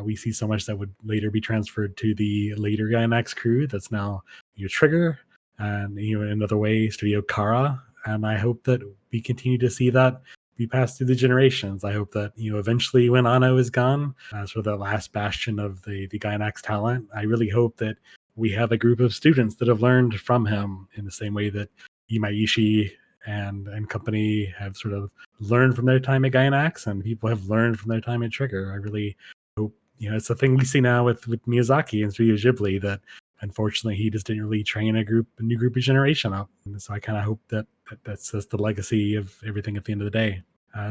Speaker 4: We see so much that would later be transferred to the later Gynax crew. That's now Trigger, and in other way Studio Kara. And I hope that we continue to see that be passed through the generations. I hope that eventually, when Ano is gone, sort of the last bastion of the Gynax talent, I really hope that we have a group of students that have learned from him in the same way that Imaishi and company have sort of learned from their time at Gynax, and people have learned from their time at Trigger. I really hope, it's the thing we see now with Miyazaki and Studio Ghibli, that unfortunately he just didn't really train a new group of generation up. And so I kind of hope that's the legacy of everything at the end of the day.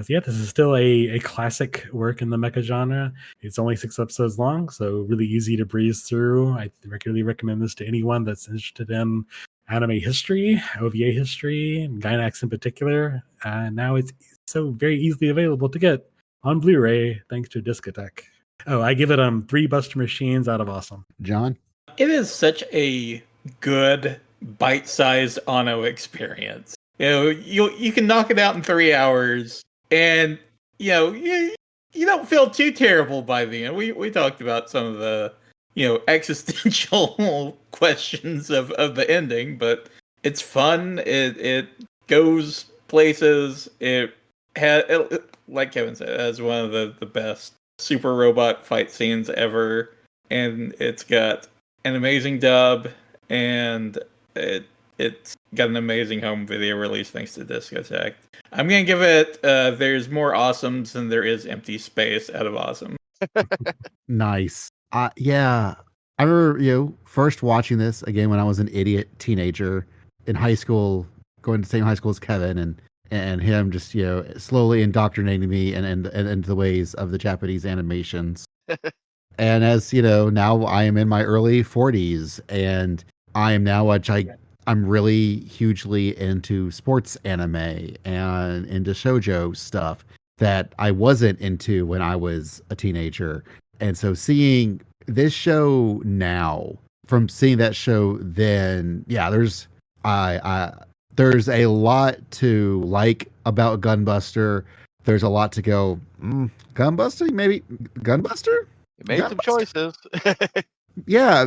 Speaker 4: This is still a classic work in the mecha genre. It's only 6 episodes long, so really easy to breeze through. I regularly recommend this to anyone that's interested in anime history, OVA history, and Gynax in particular. Now it's so very easily available to get on Blu-ray thanks to Discotek. Oh, I give it 3 Buster Machines out of awesome.
Speaker 6: John?
Speaker 3: It is such a good bite-sized Ano experience. You can knock it out in 3 hours, and you don't feel too terrible by the end. We talked about some of the existential questions of the ending, but it's fun. It goes places. It like Kevin said, it has one of the best super robot fight scenes ever, and it's got an amazing dub, and it's got an amazing home video release thanks to Discotek. I'm gonna give it there's more awesomes than there is empty space out of awesome.
Speaker 6: Nice. Yeah. I remember, first watching this again when I was an idiot teenager in high school, going to the same high school as Kevin, and him just slowly indoctrinating me and into the ways of the Japanese animations. And as now I am in my early 40s, and I am now I'm really hugely into sports anime and into shoujo stuff that I wasn't into when I was a teenager. And so seeing this show now from seeing that show then, yeah, there's a lot to like about Gunbuster. There's a lot to go, Gunbuster? Maybe Gunbuster?
Speaker 2: You made some choices.
Speaker 6: Yeah,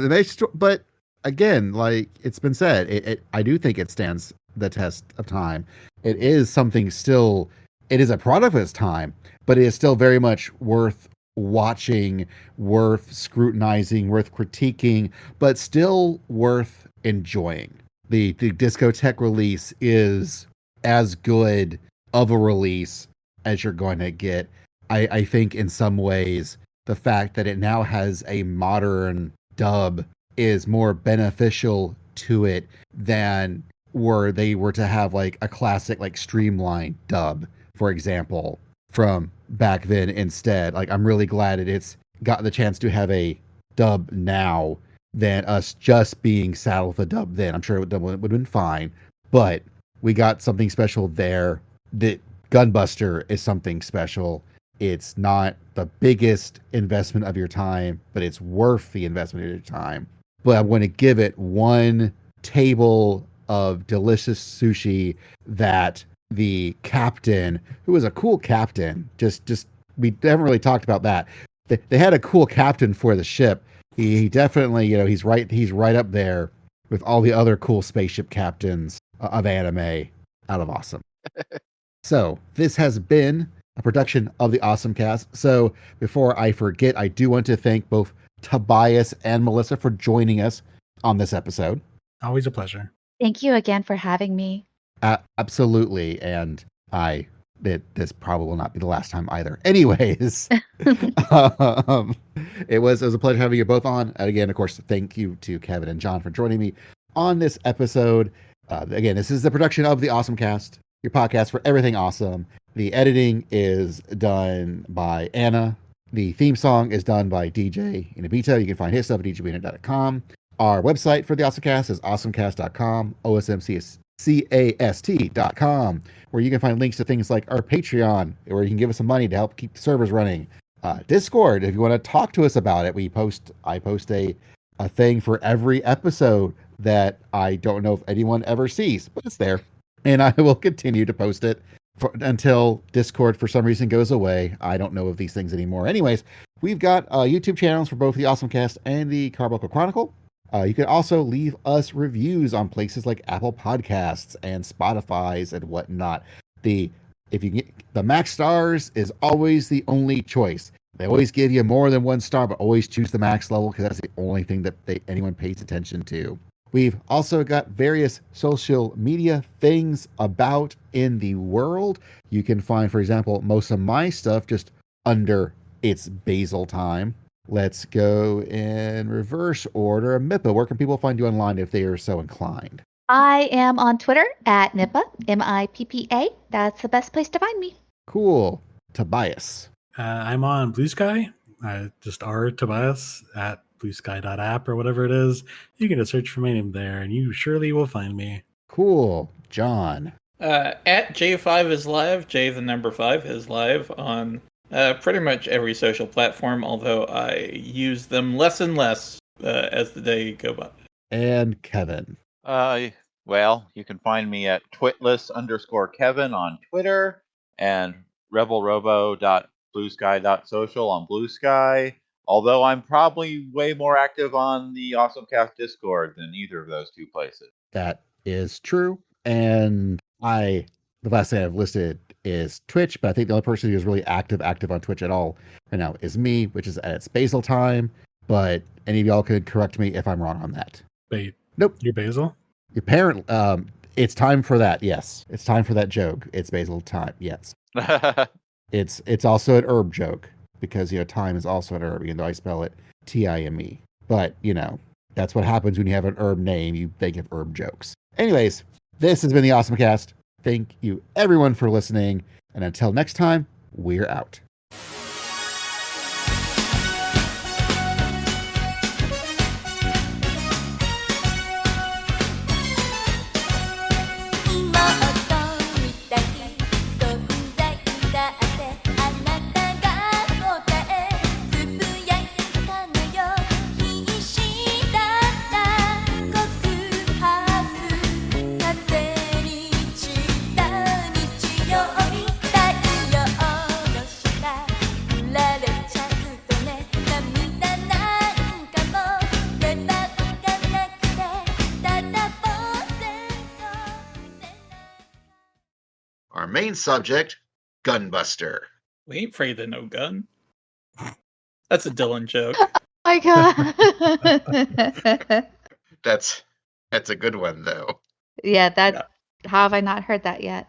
Speaker 6: but again, like it's been said, I do think it stands the test of time. It is something still, it is a product of its time, but it is still very much worth watching, worth scrutinizing, worth critiquing, but still worth enjoying. The Discotheque release is as good of a release as you're going to get. I think in some ways, the fact that it now has a modern dub is more beneficial to it than were they were to have like a classic like streamlined dub, for example, from back then instead. Like I'm really glad that it's got the chance to have a dub now than us just being saddled with a dub then. I'm sure it would have been fine, but we got something special there. That Gunbuster is something special. It's not the biggest investment of your time, but it's worth the investment of your time. But I'm going to give it one table of delicious sushi that the captain, who was a cool captain, just we haven't really talked about that. They had a cool captain for the ship. He definitely, he's right up there with all the other cool spaceship captains of anime out of Awesome. So this has been a production of the OSMcast. So before I forget, I do want to thank both Tobias and Melissa for joining us on this episode.
Speaker 4: Always a pleasure.
Speaker 5: Thank you again for having me.
Speaker 6: Absolutely. And this probably will not be the last time either. Anyways, it was a pleasure having you both on. And again, of course, thank you to Kevin and John for joining me on this episode. Again, this is the production of the OSMcast, your podcast for everything awesome. The editing is done by Anna. The theme song is done by DJ Inabito. You can find his stuff at djbinner.com. Our website for the OSMcast is awesomecast.com, OSMcast.com, where you can find links to things like our Patreon, where you can give us some money to help keep the servers running. Discord, if you want to talk to us about it, I post a thing for every episode that I don't know if anyone ever sees, but it's there. And I will continue to post it until Discord for some reason goes away. I don't know of these things anymore. Anyways, we've got YouTube channels for both the OSMcast and the Carbuncle Chronicle. You can also leave us reviews on places like Apple Podcasts and Spotify's and whatnot. The max stars is always the only choice. They always give you more than 1 star, but always choose the max level because that's the only thing that anyone pays attention to. We've also got various social media things about in the world. You can find, for example, most of my stuff just under It's Basil Time. Let's go in reverse order. Mippa, where can people find you online if they are so inclined?
Speaker 5: I am on Twitter at Mippa, M-I-P-P-A. That's the best place to find me.
Speaker 6: Cool. Tobias.
Speaker 4: I'm on Blue Sky. Just R Tobias at bluesky.app or whatever it is. You can just search for my name there and you surely will find me.
Speaker 6: Cool. John.
Speaker 3: At J5 is live. J the number 5 is live on pretty much every social platform, although I use them less and less as the day go by.
Speaker 6: And Kevin.
Speaker 2: Well, you can find me at twitless_Kevin on Twitter and rebelrobo.bluesky.social on Blue Sky. Although I'm probably way more active on the OSMcast Discord than either of those two places.
Speaker 6: That is true. And the last thing I've listed is Twitch, but I think the only person who's really active on Twitch at all right now is me, which is at It's Basil Time. But any of y'all could correct me if I'm wrong on that.
Speaker 4: Wait.
Speaker 6: Nope.
Speaker 4: You're Basil?
Speaker 6: Your parent, it's time for that, yes. It's time for that joke. It's Basil Time, yes. It's also an herb joke. because, time is also an herb, even though I spell it Time. But, that's what happens when you have an herb name. You think of herb jokes. Anyways, this has been the OSMcast. Thank you, everyone, for listening. And until next time, we're out.
Speaker 1: Our main subject, Gunbuster.
Speaker 3: We ain't afraid of no gun. That's a Dylan joke.
Speaker 5: Oh my god.
Speaker 1: That's a good one, though.
Speaker 5: Yeah, how have I not heard that yet?